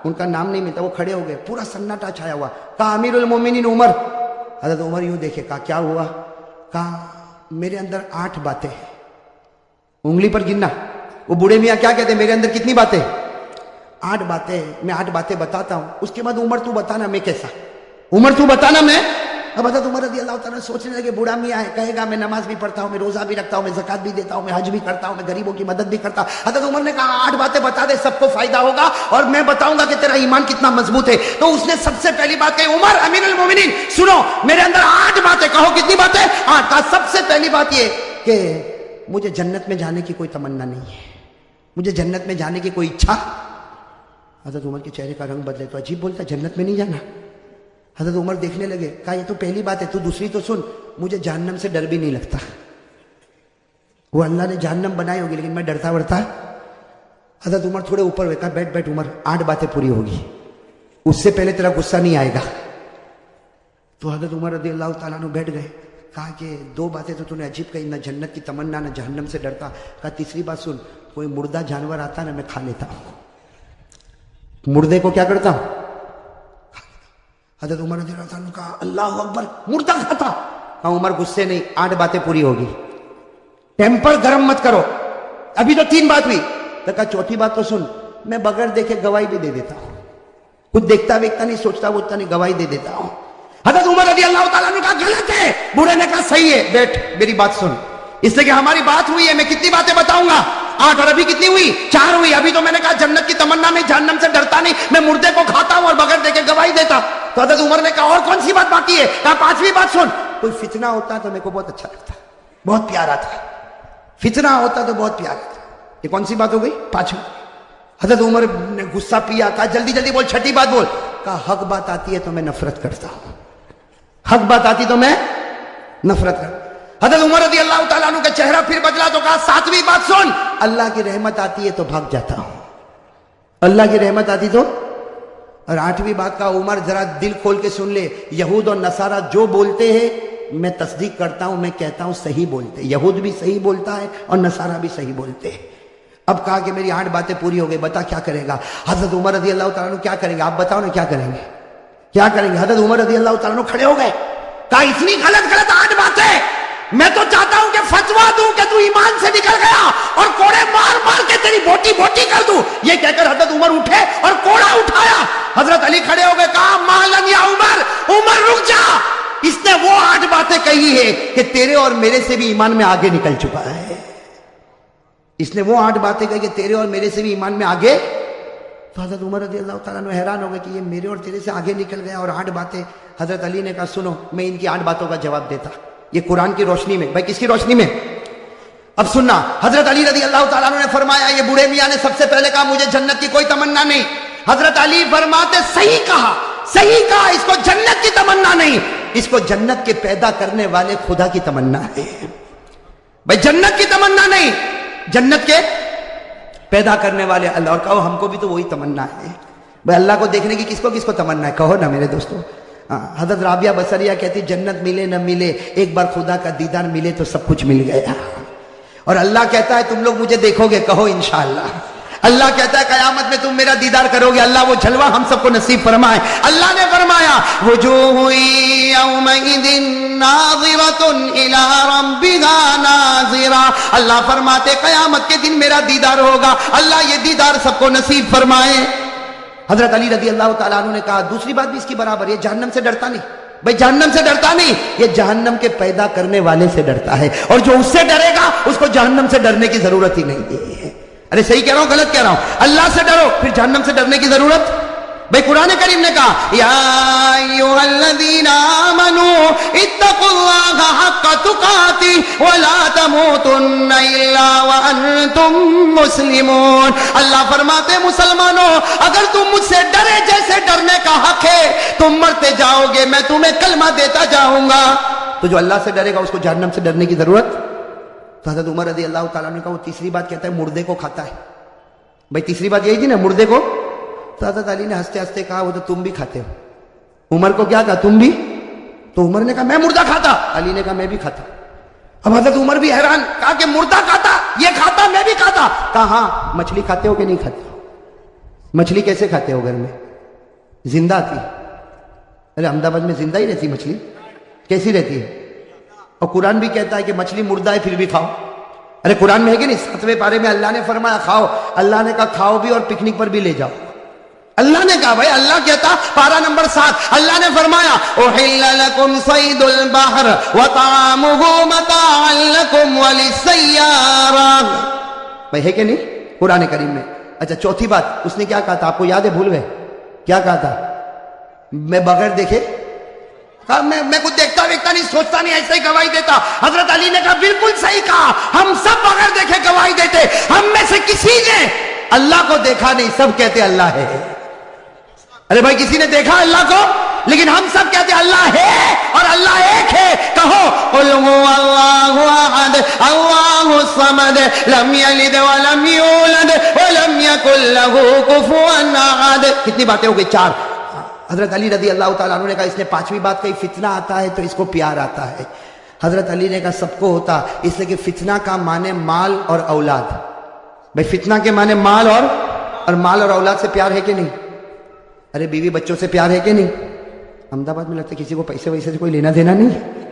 ان کا نام نہیں ملتا، وہ کھڑے ہو گئے، پورا سناٹا چھایا ہوا، کہا امیر المومنین عمر۔ حضرت عمر یوں دیکھے، کہا کیا ہوا؟ کہا میرے اندر 8 باتیں ہیں، انگلی پر گننا۔ وہ بوڑھے میاں کیا کہتے ہیں؟ میرے اندر کتنی باتیں؟ 8 باتیں، میں 8 باتیں بتاتا ہوں، اس کے بعد عمر تو بتانا میں کیسا، عمر تو بتانا میں اب حضرت عمر رضی اللہ تعالیٰ سوچنے لگے بوڑھا میاں ہے, کہے گا میں نماز بھی پڑھتا ہوں, میں روزہ بھی رکھتا ہوں, میں زکات بھی دیتا ہوں, میں حج بھی کرتا ہوں, میں غریبوں کی مدد بھی کرتا ہوں. حضرت عمر نے کہا 8 باتیں بتا دے, سب کو فائدہ ہوگا اور میں بتاؤں گا کہ تیرا ایمان کتنا مضبوط ہے. تو اس نے سب سے پہلی بات کہی, عمر امیر المومنین سنو, میرے اندر 8 باتیں. کہو کتنی باتیں؟ 8. کہا سب سے پہلی بات یہ کہ مجھے جنت میں جانے کی کوئی تمنا نہیں ہے, مجھے جنت میں جانے کی کوئی اچھا. حضرت عمر کے چہرے کا رنگ بدلے, تو عجیب بولتا جنت میں نہیں جانا. حضرت عمر دیکھنے لگے, کہا یہ تو پہلی بات ہے, تو دوسری تو سن, مجھے جہنم سے ڈر بھی نہیں لگتا. وہ اللہ نے جہنم بنائی ہوگی لیکن میں ڈرتا ورتا. حضرت عمر تھوڑے اوپر ہوئے, کہا بیٹھ بیٹھ عمر, 8 باتیں پوری ہوگی, اس سے پہلے تیرا غصہ نہیں آئے گا. تو حضرت عمر رضی اللہ تعالیٰ عنہ بیٹھ گئے. کہا کہ 2 باتیں تو نے عجیب کہی, نہ جنت کی تمنا نہ جہنم سے ڈرتا. کہا تیسری بات سن, کوئی مردہ جانور آتا نا میں کھا لیتا ہوں, مردے کو کیا کرتا ہوں. حضرت عمر رضی اللہ تعالیٰ نے کہا اللہ اکبر, مردہ کھاتا. کہا عمر غصے نہیں, 8 باتیں پوری ہوگی, ٹیمپر گرم مت کرو, ابھی تو 3 بات ہوئی. تو کہا چوتھی بات تو سن, میں بغیر دیکھے گواہی بھی دے دیتا ہوں, کچھ دیکھتا ویکھتا نہیں, سوچتا ووچتا نہیں, گواہی دے دیتا ہوں. حضرت عمر رضی اللہ تعالیٰ نے کہا غلط ہے. بوڑھے نے کہا صحیح ہے, بیٹھ میری بات سن, اس لیے کہ ہماری بات ہوئی ہے, میں کتنی باتیں بتاؤں گا, 8, اور ابھی کتنی ہوئی, 4 ہوئی. ابھی تو میں نے کہا جنت کی تمنا نہیں, جہنم سے ڈرتا نہیں, میں مردے کو کھاتا ہوں اور بغیر دیکھے گواہی دیتا. تو حضرت عمر نے کہا اور کون سی بات باقی ہے. کہا 5ویں بات سن, کوئی فتنہ ہوتا تو میرے کو بہت اچھا لگتا, بہت پیارا تھا, فتنہ ہوتا تو بہت پیارا تھا. یہ کون سی بات ہو گئی, 5ویں. حضرت عمر نے غصہ پیا, کہا جلدی جلدی بول, 6ٹھی بات بول. کہا حق بات آتی ہے تو میں نفرت کرتا ہوں, حق بات آتی تو میں نفرت کرتا. حضرت عمر رضی اللہ تعالیٰ عنہ کا چہرہ پھر بدلا تو کہا 7ویں بات سن, اللہ کی رحمت آتی ہے تو بھاگ جاتا ہوں, اللہ کی رحمت آتی تو. اور 8ویں بات کا عمر ذرا دل کھول کے سن لے, یہود اور نصارہ جو بولتے ہیں میں تصدیق کرتا ہوں, میں کہتا ہوں صحیح بولتے, یہود بھی صحیح بولتا ہے اور نصارہ بھی صحیح بولتے ہیں. اب کہا کہ میری 8 باتیں پوری ہو گئی, بتا کیا کرے گا. حضرت عمر رضی اللہ تعالیٰ عنہ کیا کریں گے, آپ بتاؤ نا کیا کریں گے, کیا کریں گے. حضرت عمر رضی اللہ تعالیٰ عنہ کھڑے ہو گئے, کہا اتنی غلط 8 باتیں, میں تو چاہتا ہوں کہ فتوا دوں کہ تو ایمان سے نکل گیا اور کوڑے مار مار کے تیری بوٹی بوٹی کر دوں. یہ کہہ کر حضرت عمر اٹھے اور کوڑا اٹھایا. حضرت علی کھڑے ہو گئے, کہا مالن یا عمر, عمر رک جا, اس نے وہ 8 باتیں کہی ہے کہ تیرے اور میرے سے بھی ایمان میں آگے نکل چکا ہے. اس نے وہ 8 باتیں کہی کہ تیرے اور میرے سے بھی ایمان میں آگے. تو حضرت عمر رضی اللہ تعالیٰ نے حیران ہو گئے کہ یہ میرے اور تیرے سے آگے نکل گیا اور 8 باتیں. حضرت علی نے کہا سنو, میں ان کی 8 باتوں کا جواب دیتا, یہ قرآن کی روشنی میں. بھائی کس کی روشنی میں, اب سننا. حضرت علی رضی اللہ تعالیٰ عنہ نے فرمایا, یہ بوڑھے میاں نے سب سے پہلے کہا مجھے جنت کی کوئی تمنا نہیں. حضرت علی فرماتے صحیح کہا, صحیح کہا, اس کو جنت کی تمنا نہیں, اس کو جنت کے پیدا کرنے والے خدا کی تمنا ہے. بھائی جنت کی تمنا نہیں, جنت کے پیدا کرنے والے اللہ. اور کہو ہم کو بھی تو وہی تمنا ہے. بھائی اللہ کو دیکھنے کی کس کو تمنا ہے, کہو نا میرے دوستو. حضرت رابعہ بصریہ کہتی جنت ملے نہ ملے, ایک بار خدا کا دیدار ملے تو سب کچھ مل گیا. اور اللہ کہتا ہے تم لوگ مجھے دیکھو گے, کہو انشاءاللہ. اللہ کہتا ہے قیامت میں تم میرا دیدار کرو گے, اللہ وہ جلوہ ہم سب کو نصیب فرمائے. اللہ نے فرمایا وجوہ یومئذ ناظرۃ الی ربها ناظرہ. اللہ فرماتے قیامت کے دن میرا دیدار ہوگا, اللہ یہ دیدار سب کو نصیب فرمائے. حضرت علی رضی اللہ تعالیٰ عنہ نے کہا دوسری بات بھی اس کی برابر, یہ جہنم سے ڈرتا نہیں. بھائی جہنم سے ڈرتا نہیں, یہ جہنم کے پیدا کرنے والے سے ڈرتا ہے, اور جو اس سے ڈرے گا اس کو جہنم سے ڈرنے کی ضرورت ہی نہیں ہے. ارے صحیح کہہ رہا ہوں غلط کہہ رہا ہوں, اللہ سے ڈرو پھر جہنم سے ڈرنے کی ضرورت. بھائی قرآن کریم نے کہا یا ایھا الذین آمنوا اتقوا اللہ حق تقاتہ ولا تموتن الا وانتم مسلمون. اللہ فرماتے مسلمانوں اگر تم مجھ سے ڈرے جیسے ڈرنے کا حق ہے, تم مرتے جاؤ گے, میں تمہیں کلمہ دیتا جاؤں گا. تو جو اللہ سے ڈرے گا اس کو جہنم سے ڈرنے کی ضرورت. تو حضرت عمر رضی اللہ تعالیٰ نے کہا وہ تیسری بات کہتا ہے مردے کو کھاتا ہے. بھائی تیسری بات یہی تھی نا, مردے کو. تو حضرت علی نے ہنستے ہنستے کہا وہ تو تم بھی کھاتے ہو. عمر کو کیا کہا, تم بھی. تو عمر نے کہا میں مردہ کھاتا, علی نے کہا میں بھی کھاتا. اب حضرت عمر بھی حیران, کہا کہ مردہ کھاتا, یہ کھاتا, میں بھی کھاتا. کہا ہاں مچھلی کھاتے ہو کہ نہیں کھاتے ہو. مچھلی کیسے کھاتے ہو, گھر میں زندہ آتی. ارے احمد آباد میں زندہ ہی رہتی مچھلی, کیسی رہتی ہے. اور قرآن بھی کہتا ہے کہ مچھلی مردہ ہے پھر بھی کھاؤ. ارے قرآن میں ہے کہ نہیں, 7ویں پارے میں اللہ نے فرمایا کھاؤ. اللہ نے کہا کھاؤ بھی اور پکنک پر بھی لے جاؤ. اللہ نے کہا بھائی، اللہ کہتا پارہ نمبر 7، اللہ نے فرمایا احل لکم صید البحر وطعامہ متاعا لکم وللسیارہ، بھائی ہے کہ نہیں قرآن کریم میں؟ اچھا چوتھی بات اس نے کیا کہا تھا، آپ کو یاد ہے؟ بھول گئے کیا کہا تھا؟ میں بغیر دیکھے میں کچھ دیکھتا ویکھتا نہیں، سوچتا نہیں، ایسے ہی گواہی دیتا۔ حضرت علی نے کہا بالکل صحیح کہا، ہم سب بغیر دیکھے گواہی دیتے، ہم میں سے کسی نے اللہ کو دیکھا نہیں، سب کہتے اللہ ہے۔ ارے بھائی کسی نے دیکھا اللہ کو؟ لیکن ہم سب کہتے اللہ ہے اور اللہ ایک ہے۔ کہو قل هو اللہ احد اللہ الصمد لم یلد ولم یولد ولم یکن له کفوا احد۔ کتنی باتیں ہو گئی؟ 4۔ حضرت علی رضی اللہ تعالیٰ عنہ نے کہا اس نے 5ویں بات کہی، فتنہ آتا ہے تو اس کو پیار آتا ہے۔ حضرت علی نے کہا سب کو ہوتا، اس لیے کہ فتنہ کا معنی مال اور اولاد۔ بھائی فتنہ کے معنی مال اور مال اور اولاد سے پیار ہے کہ نہیں؟ ارے بیوی بچوں سے پیار ہے کہ نہیں؟ احمد آباد میں لگتا ہے کسی کو پیسے ویسے سے کوئی لینا دینا نہیں۔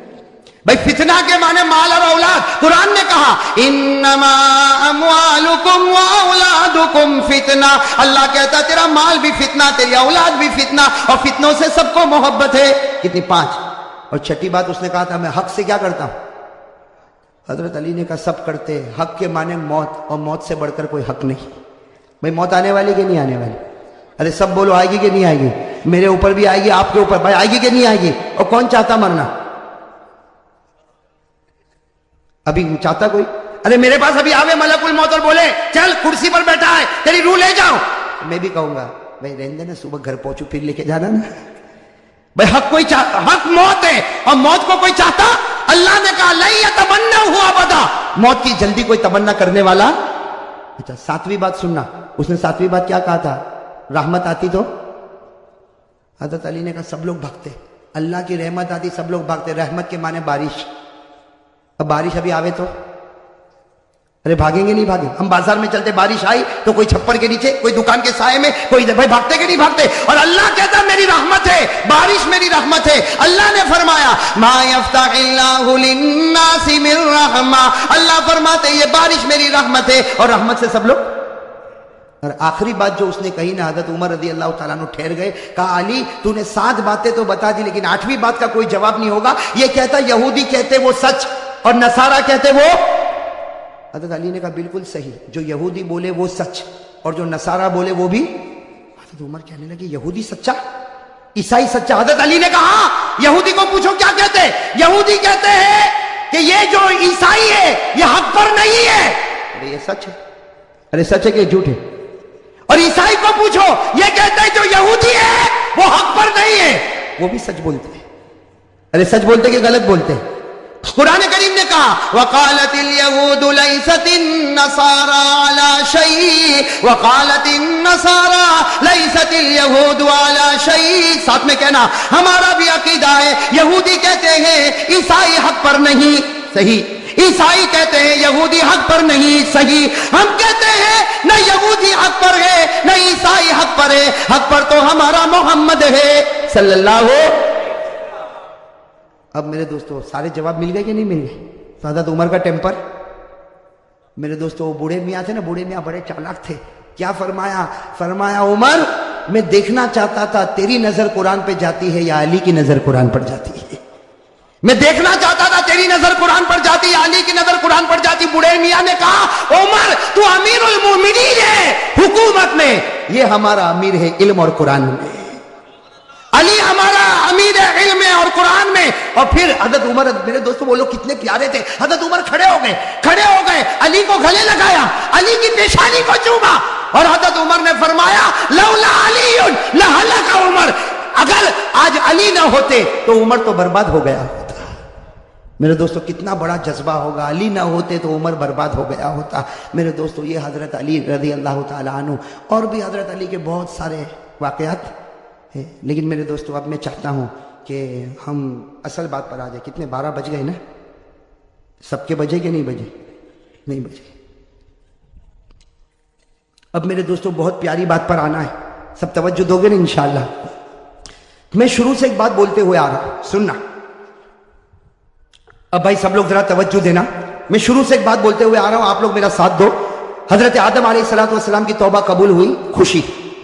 بھائی فتنہ کے معنی مال اور اولاد۔ قرآن نے کہا انما اموالکم واولادکم فتنہ، اللہ کہتا تیرا مال بھی فتنہ، تیری اولاد بھی فتنہ، اور فتنوں سے سب کو محبت ہے۔ کتنی؟ 5۔ اور 6ٹھی بات اس نے کہا تھا میں حق سے کیا کرتا ہوں؟ حضرت علی نے کہا سب کرتے، حق کے معنی موت، اور موت سے بڑھ کر کوئی حق نہیں۔ بھائی موت آنے والی کہ نہیں آنے والی؟ ارے سب بولو آئے گی کہ نہیں آئے گی؟ میرے اوپر بھی آئے گی، آپ کے اوپر بھائی آئے گی کہ نہیں آئے گی؟ اور کون چاہتا مرنا؟ ابھی چاہتا کوئی؟ ارے میرے پاس ابھی آوے ملک الموت اور بولے چل کرسی پر بیٹھا ہے تیری روح لے جاؤ، میں بھی کہوں گا بھائی رہنے دینا، صبح گھر پہنچو پھر لے کے جانا نا۔ بھائی حق کوئی حق موت ہے، اور موت کو کوئی چاہتا؟ اللہ نے کہا لن یتمنوا ابدا، موت کی جلدی کوئی تمنا کرنے والا۔ اچھا 7ویں بات سننا، اس نے 7ویں بات کیا کہا تھا؟ رحمت آتی تو حضرت علی نے کہا سب لوگ بھاگتے، اللہ کی رحمت آتی سب لوگ بھاگتے۔ رحمت کے معنی بارش، اب بارش ابھی آوے تو ارے بھاگیں گے نہیں بھاگیں؟ ہم بازار میں چلتے، بارش آئی تو کوئی چھپر کے نیچے، کوئی دکان کے سائے میں، کوئی بھائی بھاگتے کہ نہیں بھاگتے؟ اور اللہ کہتا میری رحمت ہے، بارش میری رحمت ہے۔ اللہ نے فرمایا ما یفتح اللہ للناس من رحمہ، اللہ فرماتے یہ بارش میری رحمت ہے، اور رحمت سے سب لوگ۔ اور آخری بات جو اس نے کہی نا، حضرت عمر رضی اللہ تعالیٰ عنہ ٹھہر گئے، کہا علی تو نے 7 باتیں تو بتا دی لیکن 8ویں بات کا کوئی جواب نہیں ہوگا۔ یہ کہتا یہودی کہتے وہ سچ اور نصارہ کہتے وہ۔ حضرت علی نے کہا بالکل صحیح، جو یہودی بولے وہ سچ اور جو نصارہ بولے وہ بھی۔ حضرت عمر کہنے لگے یہودی سچا، عیسائی سچا؟ حضرت علی نے کہا یہودی کو پوچھو کیا کہتے؟ یہودی کہتے ہیں کہ یہ جو عیسائی ہے یہ حق پر نہیں ہے۔ ارے یہ سچ ہے؟ ارے سچ ہے کہ جھوٹ ہے؟ اور عیسائی کو پوچھو یہ کہتے ہیں جو یہودی ہے وہ حق پر نہیں ہے، وہ بھی سچ بولتے ہیں۔ ارے سچ بولتے کہ غلط بولتے؟ قرآن کریم نے کہا وقالت اليهود ليست النصارى على شيء وقالت النصارى ليست اليهود على شيء۔ ساتھ میں کہنا ہمارا بھی عقیدہ ہے، یہودی کہتے ہیں عیسائی حق پر نہیں، صحیح۔ عیسائی کہتے ہیں یہودی حق پر نہیں، صحیح۔ ہم کہتے ہیں نہ یہودی حق پر ہے نہ عیسائی حق پر ہے، حق پر تو ہمارا محمد ہے صلی اللہ علیہ۔ اب میرے دوستو سارے جواب مل گئے کہ نہیں مل گئے؟ حضرت عمر کا ٹیمپر، میرے دوستو وہ بوڑھے میاں تھے نا، بوڑھے میاں بڑے چالاک تھے۔ کیا فرمایا؟ فرمایا عمر میں دیکھنا چاہتا تھا تیری نظر قرآن پہ جاتی ہے یا علی کی نظر قرآن پر جاتی ہے۔ میں دیکھنا چاہتا تھا تیری نظر قرآن پر جاتی یا علی کی نظر قرآن پر جاتی۔ بوڑھے میاں نے کہا عمر تو امیر المومنین ہے حکومت میں، یہ ہمارا امیر ہے علم اور قرآن میں، علی ہمارا امیر ہے علم میں اور قرآن میں۔ اور پھر حضرت عمر، میرے دوستوں وہ لوگ کتنے پیارے تھے، حضرت عمر کھڑے ہو گئے، علی کو گلے لگایا، علی کی پیشانی کو چوما، اور حضرت عمر نے فرمایا لولا علی لہلک عمر، اگر آج علی نہ ہوتے تو عمر تو برباد ہو گیا ہوتا۔ میرے دوستو کتنا بڑا جذبہ ہوگا، علی نہ ہوتے تو عمر برباد ہو گیا ہوتا۔ میرے دوستو یہ حضرت علی رضی اللہ تعالیٰ عنہ، اور بھی حضرت علی کے بہت سارے واقعات ہیں، لیکن میرے دوستو اب میں چاہتا ہوں کہ ہم اصل بات پر آ جائیں۔ کتنے 12 بج گئے نا؟ سب کے بجے کہ نہیں بجے؟ نہیں بجے۔ اب میرے دوستو بہت پیاری بات پر آنا ہے، سب توجہ دو گے نا انشاءاللہ؟ میں شروع سے ایک بات بولتے ہوئے آ رہا ہوں، سننا۔ اب بھائی سب لوگ ذرا توجہ دینا، میں شروع سے ایک بات بولتے ہوئے آ رہا ہوں، آپ لوگ میرا ساتھ دو۔ حضرت آدم علیہ السلام کی توبہ قبول ہوئی،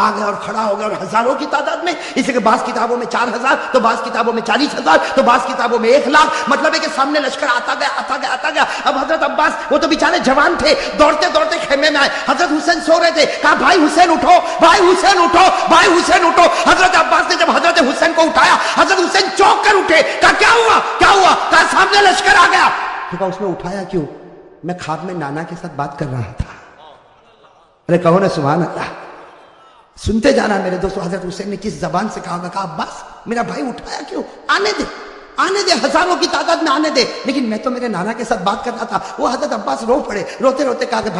آ گیا اور کھڑا ہو گیا اور ہزاروں کی تعداد میں. اسی کے بعض کتابوں میں 4000 تو بعض کتابوں میں 40,000 تو بعض کتابوں میں 1,00,000. مطلب ہے کہ سامنے لشکر آتا گیا. اب حضرت عباس وہ تو بیچارے جوان تھے, دوڑتے دوڑتے خیمے میں آئے. حضرت حسین سو رہے تھے. کہا بھائی حسین اٹھو, بھائی حسین اٹھو, بھائی حسین اٹھو. حضرت عباس نے جب حضرت حسین کو اٹھایا, حضرت حسین چونک کر اٹھے. کہا کیا ہوا, کیا ہوا؟ کہا سامنے لشکر آ گیا. کہا اس نے اٹھایا کیوں؟ میں خواب میں نانا کے ساتھ بات کر رہا تھا. ارے کہو نا سبحان اللہ. سنتے جانا میرے دوستو, حضرت حسین نے کس زبان سے کہا. کہا عباس میرا بھائی اٹھایا کیوں؟ آنے دے, آنے دے, ہزاروں کی تعداد میں آنے دے. لیکن میں تو میرے نانا کے ساتھ بات کر رہا تھا. وہ حضرت عباس رو پڑے. روتے روتے کہا کہ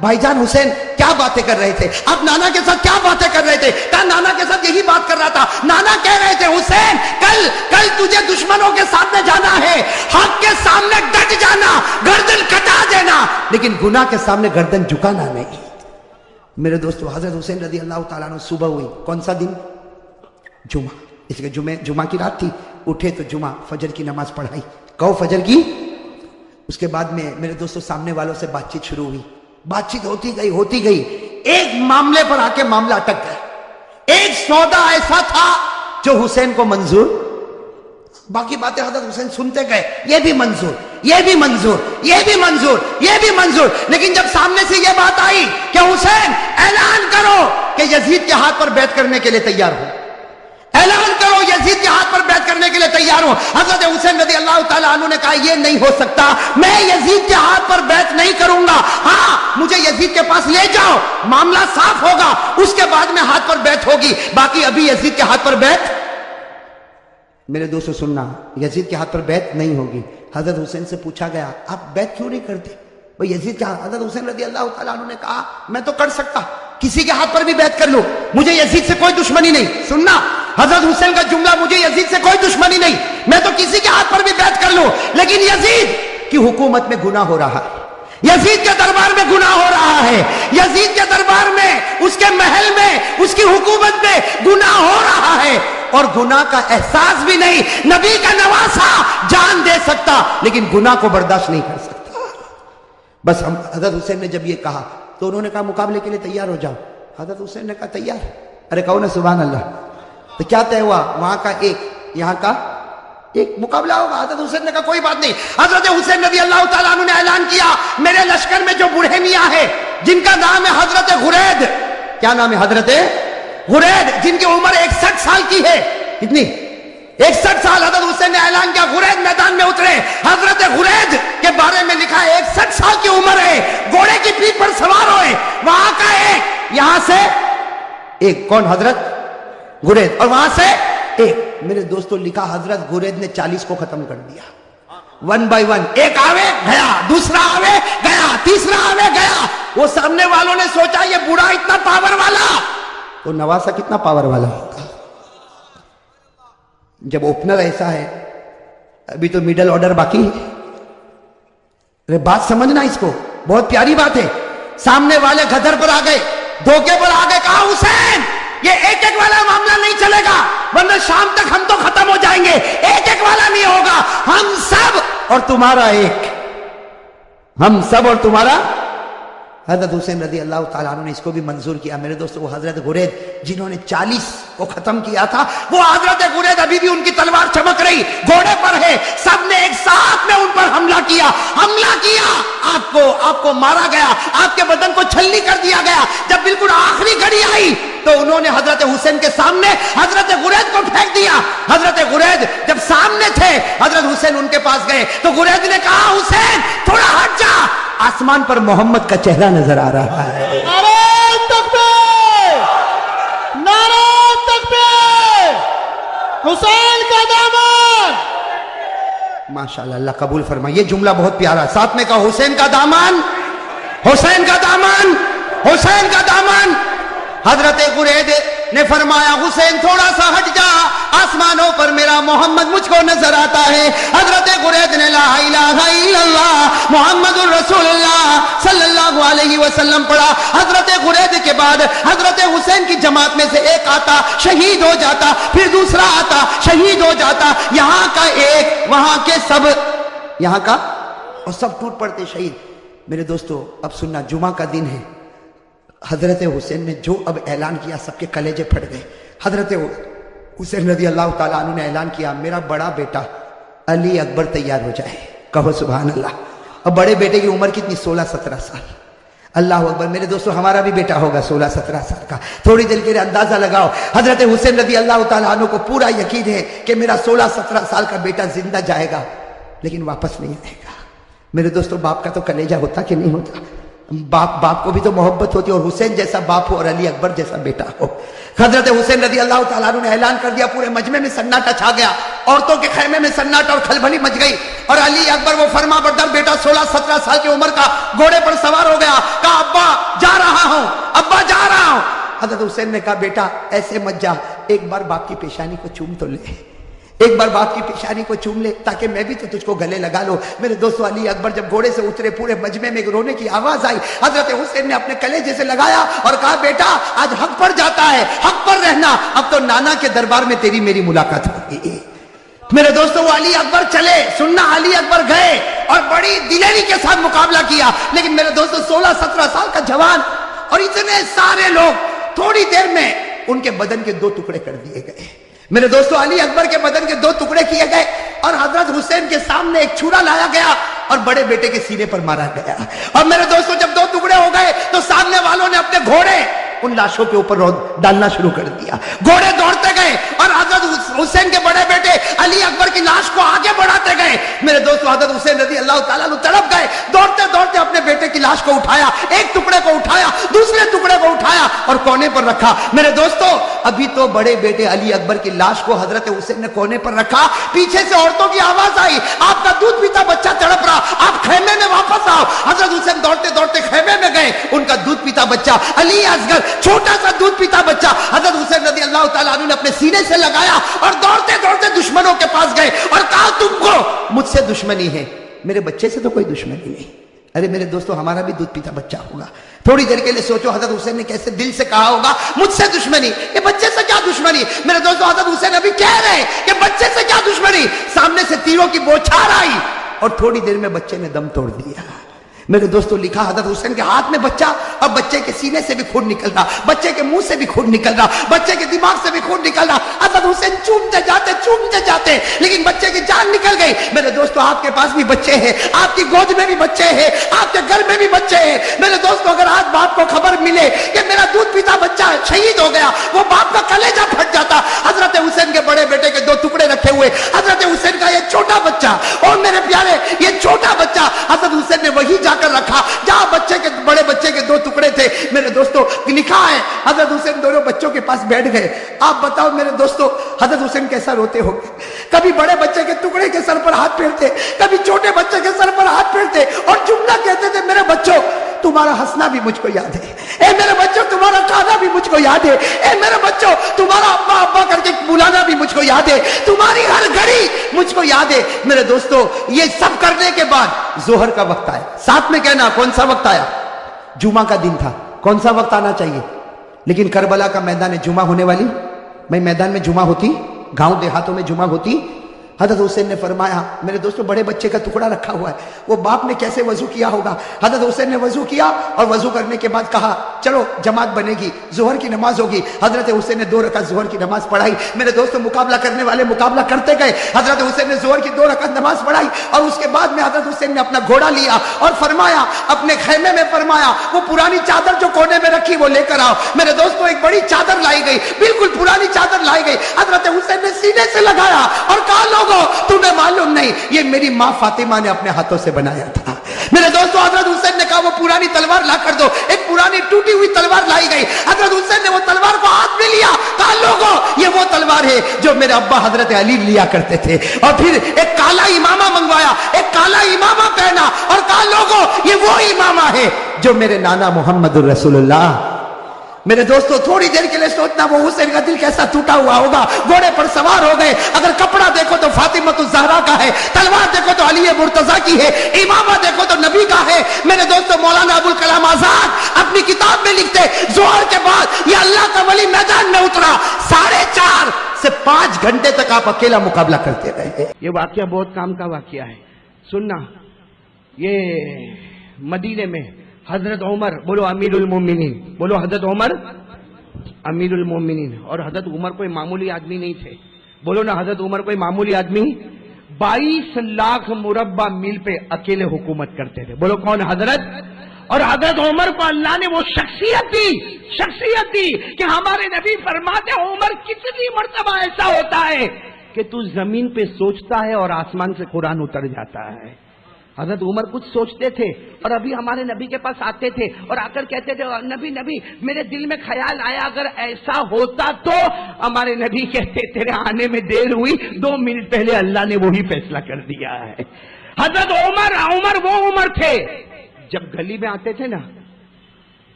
بھائی جان حسین کیا باتیں کر رہے تھے آپ؟ نانا کے ساتھ کیا باتیں کر رہے تھے؟ کہا نانا کے ساتھ یہی بات کر رہا تھا. نانا کہہ رہے تھے حسین کل تجھے دشمنوں کے سامنے جانا ہے, حق کے سامنے ڈٹ جانا, گردن کٹا دینا, لیکن گناہ کے سامنے گردن جھکانا نہیں. میرے دوستو حضرت حسین رضی اللہ تعالیٰ عنہ صبح ہوئی. کون سا دن؟ جمعہ. اس کے جمعہ کی رات تھی. اٹھے تو جمعہ فجر کی نماز پڑھائی. کہو فجر کی. اس کے بعد میں میرے دوستو سامنے والوں سے بات چیت شروع ہوئی. بات چیت ہوتی گئی. ایک معاملے پر آ کے معاملہ اٹک گیا. ایک سودا ایسا تھا جو حسین کو منظور, باقی باتیں حضرت حسین سنتے گئے. یہ بھی منظور, یہ بھی منظور, یہ بھی منظور, یہ بھی منظور. لیکن جب سامنے سے یہ بات آئی کہ حسین اعلان کرو کہ یزید کے ہاتھ پر بیعت کرنے کے لیے تیار ہو, اعلان کرو یزید کے ہاتھ پر بیعت کرنے کے لیے تیار ہوں. حضرت حسین رضی اللہ تعالیٰ عنہ نے کہا یہ نہیں ہو سکتا, میں یزید کے ہاتھ پر بیعت نہیں کروں گا. ہاں مجھے یزید کے پاس لے جاؤ, معاملہ صاف ہوگا, اس کے بعد میں ہاتھ پر بیعت ہوگی, باقی ابھی یزید کے ہاتھ پر بیعت. میرے دوستو سننا, یزید کے ہاتھ پر بیعت نہیں ہوگی. حضرت حسین سے پوچھا گیا آپ بیعت کیوں نہیں کرتے بھئی یزید کے ہاتھ؟ حضرت حسین رضی اللہ تعالیٰ عنہ نے کہا میں تو کر سکتا, کسی کے ہاتھ پر بھی بیعت کر لوں, مجھے یزید سے کوئی دشمنی نہیں. سننا حضرت حسین کا جملہ, مجھے یزید سے کوئی دشمنی نہیں, میں تو کسی کے ہاتھ پر بھی بیعت کر لوں, لیکن یزید کی حکومت میں گناہ ہو رہا ہے, یزید کے دربار میں گناہ ہو رہا ہے, یزید کے دربار میں, اس کے محل میں, اس کی حکومت میں گناہ ہو رہا ہے, اور گناہ کا احساس بھی نہیں. نبی کا نواسا جان دے سکتا لیکن گناہ کو برداشت نہیں کر سکتا. بس حضرت حسین نے جب یہ کہا تو انہوں نے کہا مقابلے کے لیے تیار ہو جاؤ. حضرت حسین نے کہا تیار. ارے کہو نا سبحان اللہ. تو کیا طے ہوا؟ وہاں کا ایک, یہاں کا ایک مقابلہ ہوگا. حضرت حسین نے کہا کوئی بات نہیں. حضرت حسین رضی اللہ تعالیٰ عنہ نے اعلان کیا میرے لشکر میں جو بوڑھے میاں ہیں جن کا نام ہے حضرت غرید. کیا نام ہے؟ حضرت غرید, جن کی عمر 61 سال کی ہے. کتنی؟ 61 سال. حضرت حسین نے اعلان کیا غرید میدان میں اترے. حضرت غرید کے بارے میں لکھا ہے 61 سال کی عمر ہے, گھوڑے کی پیٹھ پر سوار ہوئے. وہاں کا ایک, یہاں سے ایک. کون؟ حضرت غرید. اور وہاں سے ایک. میرے دوستوں لکھا حضرت غرید نے 40 کو ختم کر دیا, 1 by 1. ایک آوے گیا, دوسرا آوے گیا, تیسرا آوے گیا. وہ سامنے والوں نے سوچا یہ بوڑھا اتنا پاور والا تو نواسا کتنا پاور والا ہوگا. جب اوپنر ایسا ہے, ابھی تو میڈل آرڈر باقی ہے. ارے بات سمجھنا اس کو, بہت پیاری بات ہے. سامنے والے گدر پر آ گئے, دھوکے پر آ گئے. کہا حسین یہ ایک ایک والا معاملہ نہیں چلے گا, ورنہ شام تک ہم تو ختم ہو جائیں گے. ایک ایک والا نہیں ہوگا, ہم سب اور تمہارا ایک, ہم سب اور تمہارا. حضرت حسین رضی اللہ تعالیٰ عنہ نے اس کو بھی منظور کیا. میرے دوستو وہ حضرت غرید جنہوں نے 40 کو ختم کیا تھا, وہ حضرت غرید ابھی بھی ان کی تلوار چمک رہی, گھوڑے پر ہے. سب نے ایک ساتھ میں ان پر حملہ کیا. آپ کو مارا گیا, آپ کے بدن کو چھلنی کر دیا گیا. جب بالکل آخری گھڑی آئی تو انہوں نے حضرت حسین کے سامنے حضرت غرید کو پھینک دیا. حضرت غرید جب سامنے تھے, حضرت حسین ان کے پاس گئے تو غرید نے کہا حسین تھوڑا ہٹ جا, آسمان پر محمد کا چہرہ نظر آ رہا ہے. نعرہ تکبیر, نعرہ تکبیر, حسین کا دامن. ماشاءاللہ, اللہ قبول فرمائے. یہ جملہ بہت پیارا, ساتھ میں کہا حسین کا دامن, حسین کا دامن, حسین کا دامن. حضرت غرید نے فرمایا حسین تھوڑا سا ہٹ جا, آسمانوں پر میرا محمد مجھ کو نظر آتا ہے. حضرت غرید نے لا الہ الا اللہ محمد الرسول اللہ صلی اللہ علیہ وسلم پڑھا. حضرت غرید کے بعد حضرت حسین کی جماعت میں سے ایک آتا, شہید ہو جاتا, پھر دوسرا آتا, شہید ہو جاتا. یہاں کا ایک, وہاں کے سب, یہاں کا اور سب ٹوٹ پڑتے شہید. میرے دوستو اب سننا, جمعہ کا دن ہے, حضرت حسین نے جو اب اعلان کیا سب کے کلیجے پھٹ گئے. حضرت حسین رضی اللہ تعالیٰ عنہ نے اعلان کیا میرا بڑا بیٹا علی اکبر تیار ہو جائے. کہو سبحان اللہ. اب بڑے بیٹے کی عمر کتنی؟ 16-17 سال. اللہ اکبر. میرے دوستو ہمارا بھی بیٹا ہوگا 16-17 سال کا. تھوڑی دیر کے لیے اندازہ لگاؤ. حضرت حسین رضی اللہ تعالیٰ عنہ کو پورا یقین ہے کہ میرا 16-17 سال کا بیٹا زندہ جائے گا لیکن واپس نہیں آئے گا. میرے دوستو باپ کا تو کلیجہ ہوتا کہ نہیں ہوتا؟ باپ کو بھی تو محبت ہوتی اور حسین جیسا باپ ہو اور علی اکبر جیسا بیٹا ہو. حضرت حسین رضی اللہ تعالیٰ عنہ نے اعلان کر دیا. پورے مجمع میں سناٹا چھا گیا. عورتوں کے خیمے میں سناٹا اور کھلبلی مچ گئی. اور علی اکبر وہ فرما بردار بیٹا 16-17 سال کی عمر کا گھوڑے پر سوار ہو گیا. کہا ابا جا رہا ہوں، ابا جا رہا ہوں. حضرت حسین نے کہا بیٹا ایسے مت جا، ایک بار باپ کی پیشانی کو چوم تو لے، ایک بار باپ کی پیشانی کو چوم لے تاکہ میں بھی تو تجھ کو گلے لگا لو. میرے دوستو علی اکبر جب گھوڑے سے اترے پورے مجمع میں رونے کی آواز آئی. حضرت حسین نے اپنے کلیجے سے لگایا اور کہا بیٹا آج حق پر جاتا ہے، حق پر رہنا. اب تو نانا کے دربار میں تیری میری ملاقات ہوگی. میرے دوستو وہ علی اکبر چلے. سننا علی اکبر گئے اور بڑی دلیری کے ساتھ مقابلہ کیا. لیکن میرے دوستو 16-17 سال کا جوان اور اتنے سارے لوگ، تھوڑی دیر میں ان کے بدن کے 2 ٹکڑے کر دیے گئے. میرے دوستو علی اکبر کے بدن کے 2 ٹکڑے کیے گئے اور حضرت حسین کے سامنے ایک چھرا لایا گیا اور بڑے بیٹے کے سینے پر مارا گیا. اور میرے دوستو جب 2 ٹکڑے ہو گئے تو سامنے والوں نے اپنے گھوڑے ان لاشوں کے اوپر ڈالنا شروع کر دیا. گھوڑے دوڑتے گئے اور حضرت حسین کے بڑے بیٹے علی اکبر کی لاش کو آگے بڑھاتے گئے. میرے دوستو حضرت حسین رضی اللہ تعالیٰ عنہ تڑپ گئے. دوڑتے دوڑتے اپنے بیٹے کی لاش کو اٹھایا، ایک ٹکڑے کو اٹھایا، دوسرے ٹکڑے کو اٹھایا اور کونے پر رکھا. میرے دوستو ابھی تو بڑے بیٹے علی اکبر کی لاش کو حضرت حسین نے کونے پر رکھا. پیچھے سے عورتوں کی آواز آئی آپ کا دودھ پیتا بچہ تڑپ رہا، آپ خیمے میں واپس آؤ. حضرت حسین دوڑتے دوڑتے خیمے میں گئے. ان کا دودھ پیتا بچہ علی اصغر، چھوٹا سا دودھ پیتا بچہ حضرت حسین رضی اللہ تعالیٰ عنہ نے اپنے سینے سے لگایا اور دوڑتے دوڑتے دشمنوں کے پاس گئے اور کہا تم کو مجھ سے دشمنی ہے، میرے بچے سے تو کوئی دشمنی نہیں. ارے میرے دوستو ہمارا بھی دودھ پیتا بچہ ہوگا. تھوڑی دیر کے لیے سوچو حضرت حسین نے کیسے دل سے کہا ہوگا مجھ سے دشمنی، یہ بچے سے کیا دشمنی. میرے دوستو حضرت حسین ابھی کہہ رہے کہ بچے سے کیا دشمنی. سامنے سے تیروں کی بوچھار آئی اور تھوڑی دیر میں بچے نے دم توڑ دیا. میرے دوستو لکھا حضرت حسین کے ہاتھ میں بچہ اور بچے کے سینے سے بھی خون نکل رہا، بچے کے منہ سے بھی خون نکل رہا، بچے کے دماغ سے بھی خون نکل رہا. حضرت حسین چومتے جاتے لیکن بچے کی جان نکل گئی. میرے دوستو آپ کے پاس بھی بچے ہیں، آپ کی گود میں بھی بچے ہیں، آپ کے گھر میں بھی بچے ہیں. میرے دوستو اگر آج باپ کو خبر ملے کہ میرا دودھ پیتا بچہ شہید ہو گیا، وہ باپ کا کلیجہ پھٹ جاتا. حضرت حسین کے بڑے بیٹے کے 2 ٹکڑے رکھے ہوئے، حضرت حسین کا یہ چھوٹا بچہ اور میرے پیارے یہ چھوٹا بچہ حضرت حسین نے وہی جا کر رکھا جہاں بڑے بچے کے 2 ٹکڑے تھے. میرے دوستو لکھا ہے حضرت حسین دونوں بچوں کے پاس بیٹھ گئے. آپ بتاؤ میرے دوستو حضرت حسین کیسا روتے ہو گے. کبھی بڑے بچے کے ٹکڑے کے سر پر ہاتھ پھیرتے، کبھی چھوٹے بچے کے سر پر ہاتھ پھیرتے اور جملہ کہتے تھے میرے بچوں تمہارا ہنسنا بھی مجھ کو یاد ہے، اے میرے بچوں تمہارا کھانا بھی مجھ کو یاد ہے، اے میرے بچوں تمہارا ابا ابا کر کے بلانا بھی مجھ کو یاد ہے، تمہاری ہر گھڑی مجھ کو یاد ہے. میرے دوستو یہ سب کرنے کے بعد ظہر کا وقت آیا. ساتھ میں کہنا کون سا وقت آیا؟ جمعہ کا دن تھا. کون سا وقت آنا چاہیے؟ لیکن کربلا کا میدان جمعہ ہونے والی، میں میدان میں جمعہ ہوتی، گاؤں دیہاتوں میں جمعہ ہوتی. حضرت حسین نے فرمایا میرے دوستو بڑے بچے کا ٹکڑا رکھا ہوا ہے، وہ باپ نے کیسے وضو کیا ہوگا. حضرت حسین نے وضو کیا اور وضو کرنے کے بعد کہا چلو جماعت بنے گی، ظہر کی نماز ہوگی. حضرت حسین نے 2 رکعت ظہر کی نماز پڑھائی. میرے دوستو مقابلہ کرنے والے مقابلہ کرتے گئے. حضرت حسین نے ظہر کی 2 رکعت نماز پڑھائی اور اس کے بعد میں حضرت حسین نے اپنا گھوڑا لیا اور فرمایا اپنے خیمے میں فرمایا وہ پرانی چادر جو کونے میں رکھی وہ لے کر آؤ. میرے دوستو ایک بڑی چادر لائی گئی، بالکل پرانی چادر لائی گئی. حضرت حسین نے سینے سے لگایا اور کہا لوگوں تمہیں معلوم نہیں یہ میری ماں فاطمہ نے اپنے ہاتھوں سے بنایا تھا. میرے دوستو حضرت حسین نے کہا وہ پرانی تلوار لا کر دو. ایک پرانی ٹوٹی ہوئی تلوار لائی گئی. حضرت حسین نے وہ تلوار کو ہاتھ میں لیا. کہا لوگوں یہ وہ تلوار ہے جو میرے ابا حضرت علی لیا کرتے تھے. اور پھر ایک کالا امامہ منگوایا، ایک کالا امامہ پہنا اور کہا لوگوں یہ وہ امامہ ہے جو میرے نانا محمد الرسول اللہ. میرے دوستو تھوڑی دیر کے لیے سوچنا وہ حسین کا دل کیسا ٹوٹا ہوا ہوگا. گھوڑے پر سوار ہو گئے. اگر کپڑا دیکھو تو فاطمہ الزہرا کا ہے، تلوار دیکھو تو علی مرتضیٰ کی ہے، امامہ دیکھو تو نبی کا ہے. میرے دوستو مولانا ابوالکلام آزاد اپنی کتاب میں لکھتے ظہر کے بعد یہ اللہ کا ولی میدان میں اترا. 4.5 سے 5 گھنٹے تک آپ اکیلا مقابلہ کرتے رہے. یہ واقعہ بہت کام کا واقعہ ہے. سننا یہ مدینے میں حضرت عمر، بولو امیر المومنین، بولو حضرت عمر امیر المومنین. اور حضرت عمر کوئی معمولی آدمی نہیں تھے، بولو نا حضرت عمر کوئی معمولی آدمی. 22 لاکھ مربع میل پہ اکیلے حکومت کرتے تھے. بولو کون؟ حضرت. اور حضرت عمر کو اللہ نے وہ شخصیت دی کہ ہمارے نبی فرماتے عمر کتنی مرتبہ ایسا ہوتا ہے کہ تو زمین پہ سوچتا ہے اور آسمان سے قرآن اتر جاتا ہے. حضرت عمر کچھ سوچتے تھے اور ابھی ہمارے نبی کے پاس آتے تھے اور آ کر کہتے تھے نبی میرے دل میں خیال آیا اگر ایسا ہوتا تو. ہمارے نبی کہتے تیرے آنے میں دیر ہوئی، 2 منٹ پہلے اللہ نے وہی فیصلہ کر دیا ہے. حضرت عمر وہ عمر تھے جب گلی میں آتے تھے نا،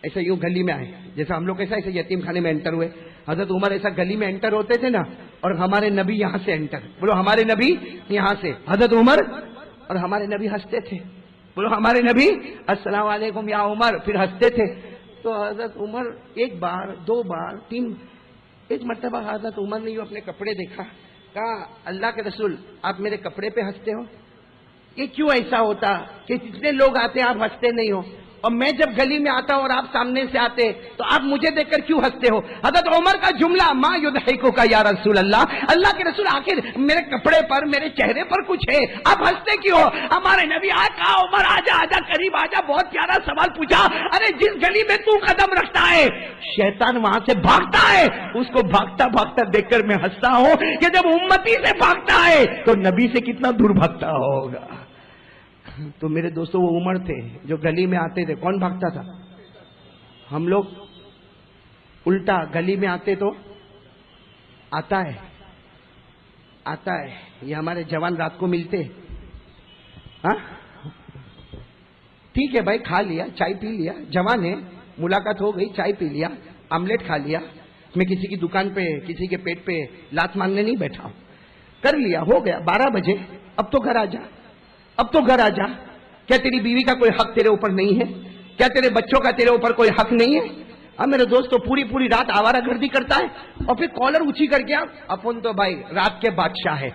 ایسا یوں گلی میں آئے جیسا ہم لوگ ایسا یتیم خانے میں انٹر ہوئے، حضرت عمر ایسا گلی میں انٹر ہوتے تھے نا اور ہمارے نبی یہاں سے انٹر. بولو ہمارے نبی یہاں سے، حضرت عمر اور ہمارے نبی ہنستے تھے. بولو ہمارے نبی السلام علیکم یا عمر، پھر ہنستے تھے. تو حضرت عمر 1 بار 2 بار 3، ایک مرتبہ حضرت عمر نے اپنے کپڑے دیکھا، کہا اللہ کے رسول آپ میرے کپڑے پہ ہنستے ہو؟ یہ کیوں ایسا ہوتا کہ جتنے لوگ آتے ہیں آپ ہنستے نہیں ہو، اور میں جب گلی میں آتا ہوں اور آپ سامنے سے آتے تو آپ مجھے دیکھ کر کیوں ہنستے ہو؟ حضرت عمر کا جملہ ما یضحکک یا رسول اللہ کے رسول آخر میرے کپڑے پر میرے چہرے پر کچھ ہے، آپ ہنستے کیوں ہو؟ ہمارے نبی کہا عمر آجا قریب آجا، بہت پیارا سوال پوچھا. ارے جس گلی میں تو قدم رکھتا ہے شیطان وہاں سے بھاگتا ہے، اس کو بھاگتا دیکھ کر میں ہنستا ہوں کہ جب امتی سے بھاگتا ہے تو نبی سے کتنا دور بھاگتا ہوگا. تو میرے دوستوں وہ عمر تھے جو گلی میں آتے تھے. کون بھاگتا تھا؟ ہم لوگ الٹا گلی میں آتے تو آتا ہے یہ ہمارے جوان رات کو ملتے. ہاں ٹھیک ہے بھائی، کھا لیا، چائے پی لیا، جوان ہے، ملاقات ہو گئی، چائے پی لیا، آملیٹ کھا لیا. میں کسی کی دکان پہ کسی کے پیٹ پہ لات مانگنے نہیں بیٹھا ہوں، کر لیا، ہو گیا 12 بجے، اب تو گھر آ جا. کیا تیری بیوی کا کوئی حق تیرے اوپر نہیں ہے؟ کیا تیرے بچوں کا تیرے اوپر کوئی حق نہیں ہے؟ اب میرے دوست تو پوری رات آوارہ گردی کرتا ہے اور پھر کالر اونچی کر کے اپن تو بھائی رات کے بادشاہ ہے.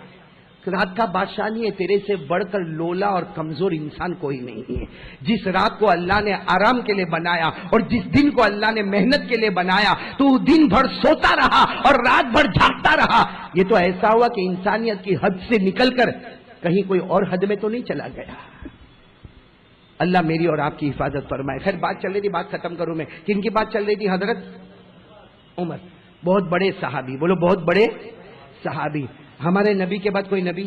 رات کا بادشاہ نہیں ہے، تیرے سے بڑھ کر لولا اور کمزور انسان کوئی نہیں ہے. جس رات کو اللہ نے آرام کے لیے بنایا اور جس دن کو اللہ نے محنت کے لیے بنایا تو دن بھر سوتا رہا اور رات بھر جھاگتا رہا. یہ تو ایسا ہوا کہ انسانیت کی حد سے نکل کر کہیں کوئی اور حد میں تو نہیں چلا گیا. اللہ میری اور آپ کی حفاظت فرمائے. خیر بات چل رہی تھی، بات ختم کروں میں. کن کی بات چل رہی تھی؟ حضرت عمر، بہت بڑے صحابی. بولو بہت بڑے صحابی. ہمارے نبی کے بعد کوئی نبی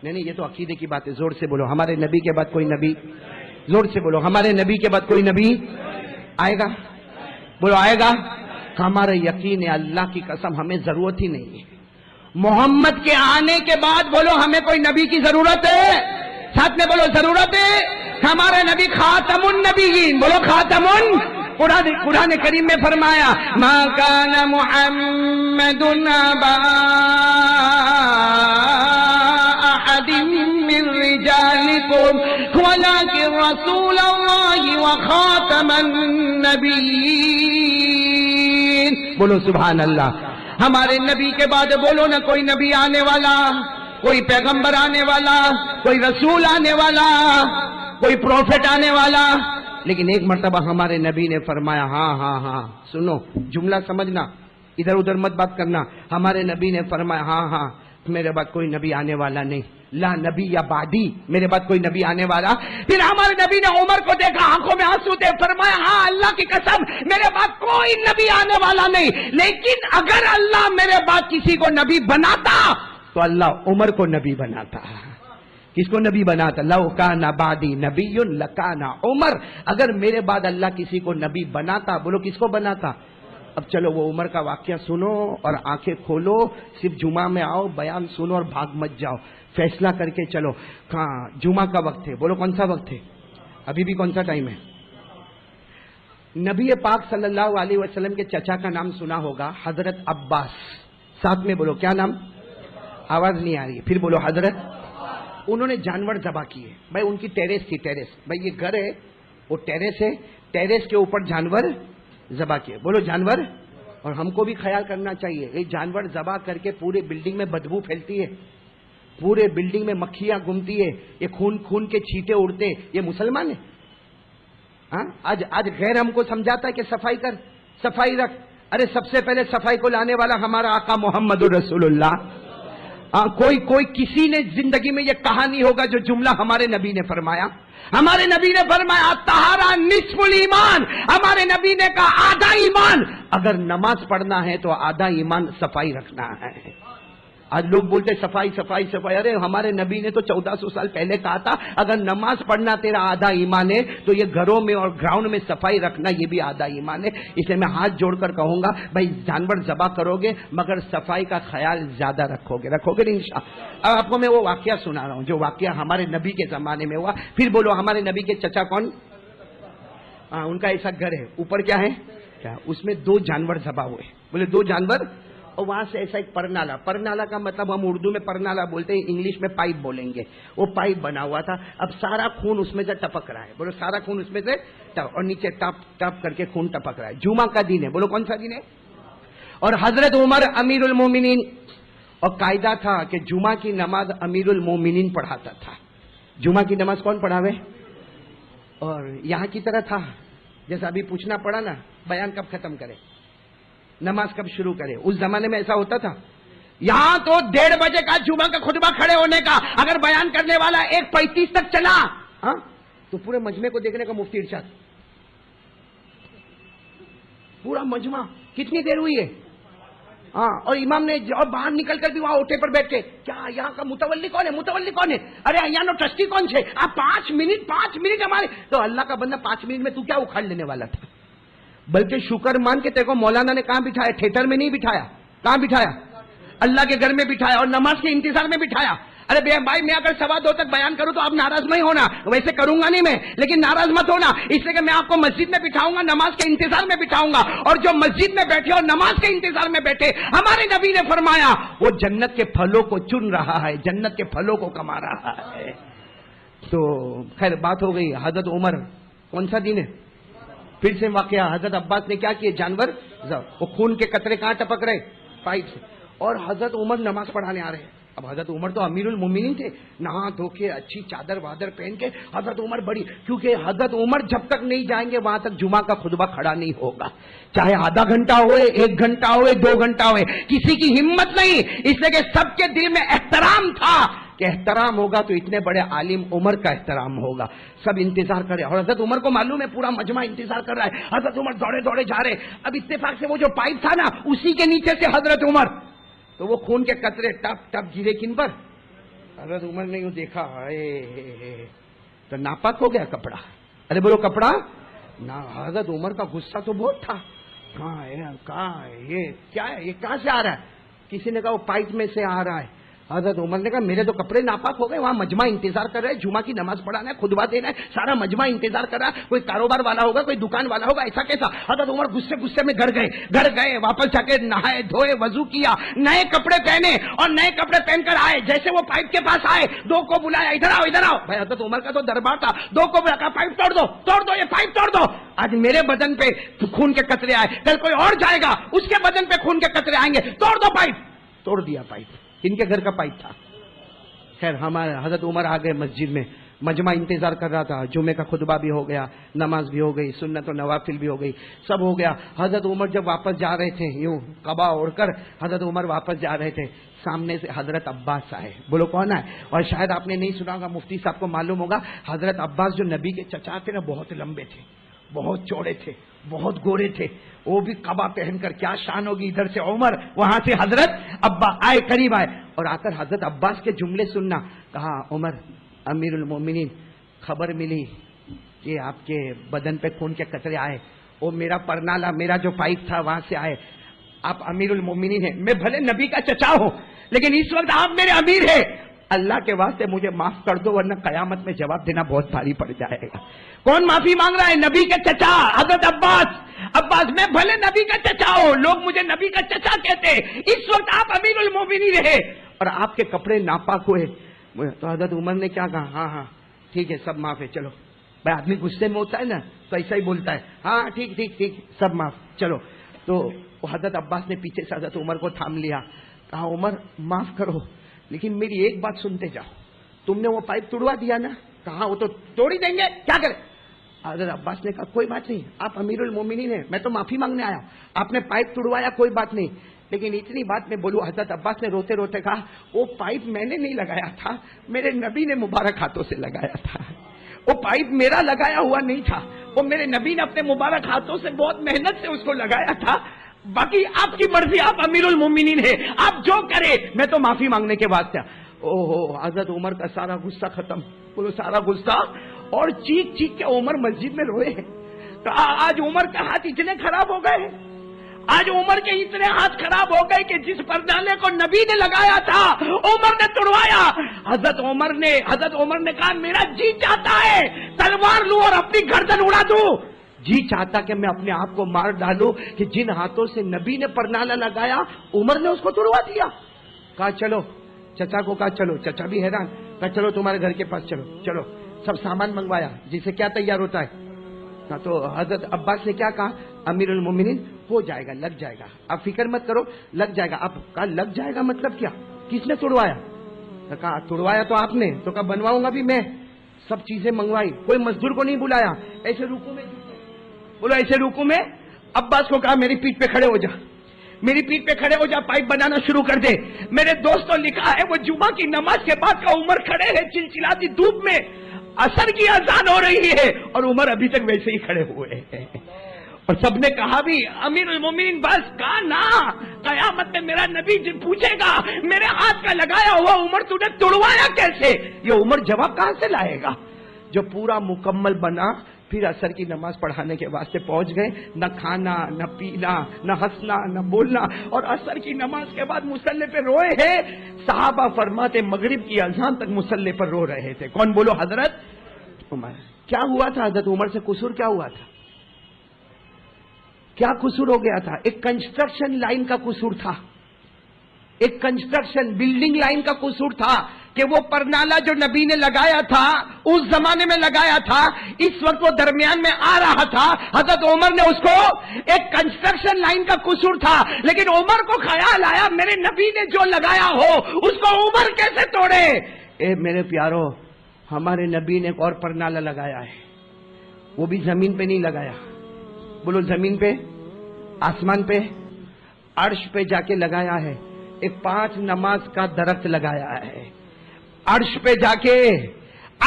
نہیں، یہ تو عقیدے کی بات ہے. زور سے بولو ہمارے نبی کے بعد کوئی نبی. زور سے بولو ہمارے نبی کے بعد کوئی نبی آئے گا. بولو آئے گا. ہمارا یقین ہے، اللہ کی قسم ہمیں ضرورت ہی نہیں ہے محمد کے آنے کے بعد. بولو ہمیں کوئی نبی کی ضرورت ہے؟ ساتھ میں بولو ضرورت ہے. ہمارے نبی خاتم النبیین. بولو خاتم. قرآن کریم میں فرمایا ما کان محمد ابا احد من رجالکم ولکن رسول اللہ وخاتم النبیین. بولو سبحان اللہ. ہمارے نبی کے بعد بولو نا کوئی نبی آنے والا، کوئی پیغمبر آنے والا، کوئی رسول آنے والا، کوئی پروفٹ آنے والا. لیکن ایک مرتبہ ہمارے نبی نے فرمایا ہاں سنو، جملہ سمجھنا، ادھر ادھر مت بات کرنا. ہمارے نبی نے فرمایا ہاں میرے بعد کوئی نبی آنے والا نہیں، لا نبی یا بعدی، میرے بعد کوئی نبی آنے والا. پھر ہمارے نبی نے عمر کو دیکھا، آنکھوں میں آنسو تھے، فرمایا ہاں اللہ کی قسم میرے بعد کوئی نبی آنے والا نہیں، لیکن اگر اللہ میرے بعد کسی کو نبی بناتا تو اللہ عمر کو نبی بناتا. کس کو نبی بناتا؟ لو کان بعدی نبی لکان عمر. اگر میرے بعد اللہ کسی کو نبی بناتا، بولو کس کو بناتا؟ اب چلو وہ عمر کا واقعہ سنو اور آنکھیں کھولو، صرف جمعہ میں آؤ، بیان سنو اور بھاگ مت جاؤ، فیصلہ کر کے چلو. کہاں جمعہ کا وقت ہے؟ بولو کون سا وقت ہے؟ ابھی بھی کون سا ٹائم ہے؟ نبی پاک صلی اللہ علیہ وسلم کے چچا کا نام سنا ہوگا، حضرت عباس. ساتھ میں بولو کیا نام؟ آواز نہیں آ رہی ہے، پھر بولو حضرت. انہوں نے جانور ذبح کیے. بھائی ان کی ٹیریس تھی، ٹیریس، بھائی یہ گھر ہے وہ ٹیریس ہے، ٹیریس کے اوپر جانور ذبح کیے. بولو جانور. اور ہم کو بھی خیال کرنا چاہیے، یہ جانور ذبح کر کے پورے بلڈنگ میں بدبو پھیلتی ہے، پورے بلڈنگ میں مکھیاں گھومتی ہے، یہ خون کے چھینٹے اڑتے. یہ مسلمان ہے؟ ہاں آج غیر ہم کو سمجھاتا ہے کہ صفائی کر، صفائی رکھ. ارے سب سے پہلے صفائی کو لانے والا ہمارا آقا محمد رسول اللہ. کوئی کسی نے زندگی میں یہ کہا نہیں ہوگا جو جملہ ہمارے نبی نے فرمایا. ہمارے نبی نے فرمایا طہارہ نصف الایمان. ہمارے نبی نے کہا آدھا ایمان. اگر نماز پڑھنا ہے تو آدھا ایمان صفائی رکھنا ہے. آج لوگ بولتے صفائی صفائی صفائی. ارے ہمارے نبی نے تو 1400 سال پہلے کہا تھا اگر نماز پڑھنا تیرا آدھا ایمان ہے تو یہ گھروں میں اور گراؤنڈ میں صفائی رکھنا یہ بھی آدھا ایمان ہے. اسے میں ہاتھ جوڑ کر کہوں گا بھائی جانور ذبح کرو گے مگر صفائی کا خیال زیادہ رکھو گے نہیں انشاءاللہ. اب آپ کو میں وہ واقعہ سنا رہا ہوں جو واقعہ ہمارے نبی کے زمانے میں ہوا. پھر بولو ہمارے نبی کے چچا کون؟ ان کا ایسا گھر ہے اوپر کیا ہے کیا اس میں 2 جانور ذبح ہوئے. بولے 2 جانور اور وہاں سے ایسا ایک پرنالا. پرنالا کا مطلب ہم اردو میں پرنالا بولتے ہیں، انگلش میں پائپ بولیں گے. وہ پائپ بنا ہوا تھا. اب سارا خون اس میں سے ٹپک رہا ہے. بولو سارا خون اس میں سے اور نیچے ٹپ ٹپ کر کے خون ٹپک رہا ہے. جمعہ کا دن ہے. بولو کون سا دن ہے؟ اور حضرت عمر امیر المومنین. اور قاعدہ تھا کہ جمعہ کی نماز امیر المومنین پڑھاتا تھا. جمعہ کی نماز کون پڑھاوے؟ اور یہاں کی طرح تھا جیسا ابھی پوچھنا پڑا نا بیان کب ختم کرے، نماز کب شروع کرے. اس زمانے میں ایسا ہوتا تھا. یہاں تو 1:30 بجے کا جمعہ کا خطبہ کھڑے ہونے کا. اگر بیان کرنے والا 1:35 تک چلا تو پورے مجمع کو دیکھنے کا مفتی ارشاد. پورا مجمع کتنی دیر ہوئی ہے. اور امام نے اور باہر نکل کر بھی وہاں اوٹے پر بیٹھ کے کیا یہاں کا متولی کون ہے، متولی کون ہے، ارے یہاں نو ٹرسٹی کون ہے. آپ 5 منٹ ہمارے. تو اللہ کا بندہ 5 منٹ میں تو کیا اکھاڑ لینے والا تھا. بلکہ شکر مان کے تیرے کو مولانا نے کہاں بٹھایا؟ تھیٹر میں نہیں بٹھایا. کہاں بٹھایا؟ اللہ کے گھر میں بٹھایا اور نماز کے انتظار میں بٹھایا. ارے بھائی میں اگر 2:15 تک بیان کروں تو آپ ناراض نہیں ہونا. ویسے کروں گا نہیں میں، لیکن ناراض مت ہونا اس لیے کہ میں آپ کو مسجد میں بٹھاؤں گا، نماز کے انتظار میں بٹھاؤں گا. اور جو مسجد میں بیٹھے اور نماز کے انتظار میں بیٹھے ہمارے نبی نے فرمایا وہ جنت کے پھلوں کو چن رہا ہے، جنت کے پھلوں کو کما رہا ہے. تو خیر بات ہو گئی. حضرت عمر کون سا دن ہے؟ پھر سے واقعہ. حضرت عباس نے کیا کیے؟ جانور وہ خون کے قطرے کہاں ٹپک رہے؟ پائپ سے. اور حضرت عمر نماز پڑھانے آ رہے ہیں. اب حضرت عمر تو امیر المومنین تھے، نہا دھو کے اچھی چادر وادر پہن کے حضرت عمر بڑی، کیونکہ حضرت عمر جب تک نہیں جائیں گے وہاں تک جمعہ کا خطبہ کھڑا نہیں ہوگا. چاہے آدھا گھنٹہ ہوئے، 1 گھنٹہ ہوئے، 2 گھنٹہ ہوئے، کسی کی ہمت نہیں. اس لیے کہ سب کے دل میں احترام تھا کہ احترام ہوگا تو اتنے بڑے عالم عمر کا احترام ہوگا. سب انتظار کرے اور حضرت عمر کو معلوم ہے پورا مجمع انتظار کر رہا ہے. حضرت عمر دوڑے دوڑے جا رہے. اب اتفاق سے وہ جو پائپ تھا نا اسی کے نیچے سے حضرت عمر، تو وہ خون کے قطرے ٹپ ٹپ گرے کن پر؟ حضرت عمر نے یوں دیکھا تو ناپاک ہو گیا کپڑا. ارے بولو کپڑا نا. حضرت عمر کا غصہ تو بہت تھا. کہاں یہ کیا ہے، یہ کہاں سے آ رہا ہے؟ کسی نے کہا وہ پائپ میں سے آ رہا ہے. حضرت عمر نے کہا میرے تو کپڑے ناپاک ہو گئے. وہاں مجمع انتظار کر رہے ہیں، جمعہ کی نماز پڑھانا ہے، خطبہ دینا ہے، سارا مجمع انتظار کر رہا ہے. کوئی کاروبار والا ہوگا، کوئی دکان والا ہوگا، ایسا کیسا؟ حضرت عمر غصے میں گھر گئے واپس جا کے نہائے دھوئے، وضو کیا، نئے کپڑے پہنے اور نئے کپڑے پہن کر آئے. جیسے وہ پائپ کے پاس آئے 2 کو بلایا، ادھر آؤ. بھائی حضرت عمر کا تو دربار تھا. 2 کو بلا کہا پائپ توڑ دو، یہ پائپ توڑ دو. آج میرے بدن پہ خون کے قطرے آئے، کل کوئی اور جائے گا اس کے بدن پہ خون کے قطرے آئیں گے، توڑ دو پائپ. توڑ دیا پائپ. ان کے گھر کا پائپ تھا. خیر ہمارے حضرت عمر آ گئے مسجد میں. مجمع انتظار کر رہا تھا. جمعے کا خطبہ بھی ہو گیا، نماز بھی ہو گئی، سنت و نوافل بھی ہو گئی، سب ہو گیا. حضرت عمر جب واپس جا رہے تھے یوں قبا اوڑھ کر حضرت عمر واپس جا رہے تھے، سامنے سے حضرت عباس آئے. بولو کون آئے؟ اور شاید آپ نے نہیں سنا ہوگا، مفتی صاحب کو معلوم ہوگا. حضرت عباس جو نبی کے چچا تھے نا بہت لمبے تھے، بہت چوڑے تھے، بہت گورے تھے. وہ بھی قبا پہن کر کیا شان ہوگی. ادھر سے عمر، وہاں سے حضرت عباس آئے، قریب آئے اور آ کر حضرت عباس کے جملے سننا. کہا عمر امیر المومنین خبر ملی کہ آپ کے بدن پہ خون کے قطرے آئے. وہ میرا پرنالا، میرا جو پائپ تھا وہاں سے آئے. آپ امیر المومنین ہیں، میں بھلے نبی کا چچا ہوں لیکن اس وقت آپ میرے امیر ہیں. اللہ کے واسطے مجھے معاف کر دو ورنہ قیامت میں جواب دینا بہت بھاری پڑ جائے گا. کون معافی مانگ رہا ہے؟ نبی کے چچا حضرت عباس. میں بھلے نبی کا چچا ہوں، لوگ مجھے نبی کا چچا کہتے، اس وقت آپ امیر المومنین رہے اور آپ کے کپڑے ناپاک ہوئے. تو حضرت عمر نے کیا کہا؟ ہاں ٹھیک ہے، سب معاف ہے، چلو. بھائی آدمی غصے میں ہوتا ہے نا تو ایسا ہی بولتا ہے، ہاں ٹھیک سب معاف، چلو. تو حضرت عباس نے پیچھے سے حضرت عمر کو تھام لیا. کہا عمر معاف کرو لیکن میری ایک بات سنتے جاؤ. تم نے وہ پائپ توڑوا دیا نا؟ کہا وہ تو توڑ ہی دیں گے، کیا کرے؟ حضرت عباس نے کہا کوئی بات نہیں, آپ امیر المومنین ہیں, میں تو معافی مانگنے آیا, آپ نے پائپ توڑوایا کوئی بات نہیں, لیکن اتنی بات میں بولوں. حضرت عباس نے روتے روتے کہا وہ پائپ میں نے نہیں لگایا تھا, میرے نبی نے مبارک ہاتھوں سے لگایا تھا. وہ پائپ میرا لگایا ہوا نہیں تھا, وہ میرے نبی نے اپنے مبارک ہاتھوں سے بہت محنت سے اس کو لگایا تھا. باقی آپ کی مرضی, آپ امیر المومنین ہیں, آپ جو کرے, میں تو معافی مانگنے کے واسطے. حضرت عمر کا سارا غصہ ختم, بولو سارا غصہ, اور چیخ چیخ کے عمر مسجد میں روئے. تو آج عمر کا ہاتھ اتنے خراب ہو گئے, آج عمر کے اتنے ہاتھ خراب ہو گئے کہ جس پردانے کو نبی نے لگایا تھا عمر نے توڑوایا. حضرت عمر نے کہا میرا جی چاہتا ہے تلوار لوں اور اپنی گردن اڑا دوں, جی چاہتا کہ میں اپنے آپ کو مار ڈالوں کہ جن ہاتھوں سے نبی نے پرنالہ لگایا عمر نے اس کو توڑوا دیا. کہا چلو, چچا کو کہا چلو, چچا بھی حیران, کہا چلو تمہارے گھر کے پاس چلو. چلو سب سامان منگوایا جسے کیا تیار ہوتا ہے. تو حضرت عباس نے کیا کہا, امیر المومنین ہو جائے گا, لگ جائے گا, آپ فکر مت کرو, لگ جائے گا. آپ کہا لگ جائے گا مطلب کیا, کس نے توڑوایا؟ کہا توڑوایا تو آپ نے. تو کہا بنواؤں گا بھی میں. سب چیزیں منگوائی, کوئی مزدور کو نہیں بلایا, ایسے رکو میں, بولو ایسے رکو میں. عباس کو کہا میری پیٹھ پہ کھڑے ہو جا, میری پیٹھ پہ کھڑے ہو جا, پائپ بنانا شروع کر دے. میرے دوستوں لکھا ہے وہ جمعہ کی نماز کے بعد کا عمر کھڑے ہے چلچلاتی دھوپ میں, عصر کی اذان ہو رہی ہے اور عمر ابھی تک ویسے ہی کھڑے ہوئے ہیں. اور سب نے کہا بھی امیر المومنین بس, کہا نا, قیامت میں میرا نبی پوچھے گا میرے ہاتھ کا لگایا ہوا عمر تو نے توڑوایا کیسے. یہ عمر جواب کہاں سے لائے گا؟ جو پورا مکمل بنا, پھر عصر کی نماز پڑھانے کے واسطے پہنچ گئے. نہ کھانا, نہ پینا, نہ ہنسنا, نہ بولنا, اور عصر کی نماز کے بعد مصلی پہ روئے ہیں. صحابہ فرماتے مغرب کی اذان تک مصلی پر رو رہے تھے. کون؟ بولو حضرت عمر. کیا ہوا تھا حضرت عمر سے؟ قصور کیا ہوا تھا؟ کیا قصور ہو گیا تھا؟ ایک کنسٹرکشن لائن کا قصور تھا, ایک کنسٹرکشن بلڈنگ لائن کا قصور تھا کہ وہ پرنالہ جو نبی نے لگایا تھا اس زمانے میں لگایا تھا, اس وقت وہ درمیان میں آ رہا تھا. حضرت عمر نے اس کو, ایک کنسٹرکشن لائن کا قصور تھا, لیکن عمر کو خیال آیا میرے نبی نے جو لگایا ہو اس کو عمر کیسے توڑے. اے میرے پیارو, ہمارے نبی نے ایک اور پرنالہ لگایا ہے, وہ بھی زمین پہ نہیں لگایا. بولو زمین پہ, آسمان پہ, عرش پہ جا کے لگایا ہے. ایک 5 نماز کا درخت لگایا ہے عرش پہ جا کے.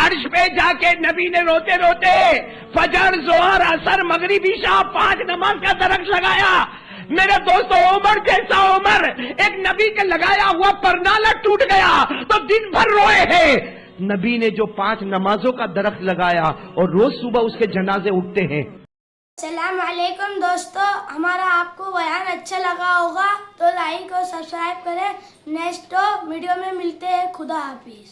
عرش پہ جا کے نبی نے روتے روتے فجر, ظہر, عصر, مغرب, عشاء 5 نماز کا درخت لگایا. میرے دوستو عمر جیسا عمر, ایک نبی کے لگایا ہوا پرنالہ ٹوٹ گیا تو دن بھر روئے ہیں. نبی نے جو 5 نمازوں کا درخت لگایا اور روز صبح اس کے جنازے اٹھتے ہیں. السلام علیکم دوستو, ہمارا آپ کو بیان اچھا لگا ہوگا تو لائک اور سبسکرائب کریں. نیکسٹ ویڈیو میں ملتے ہیں. خدا حافظ.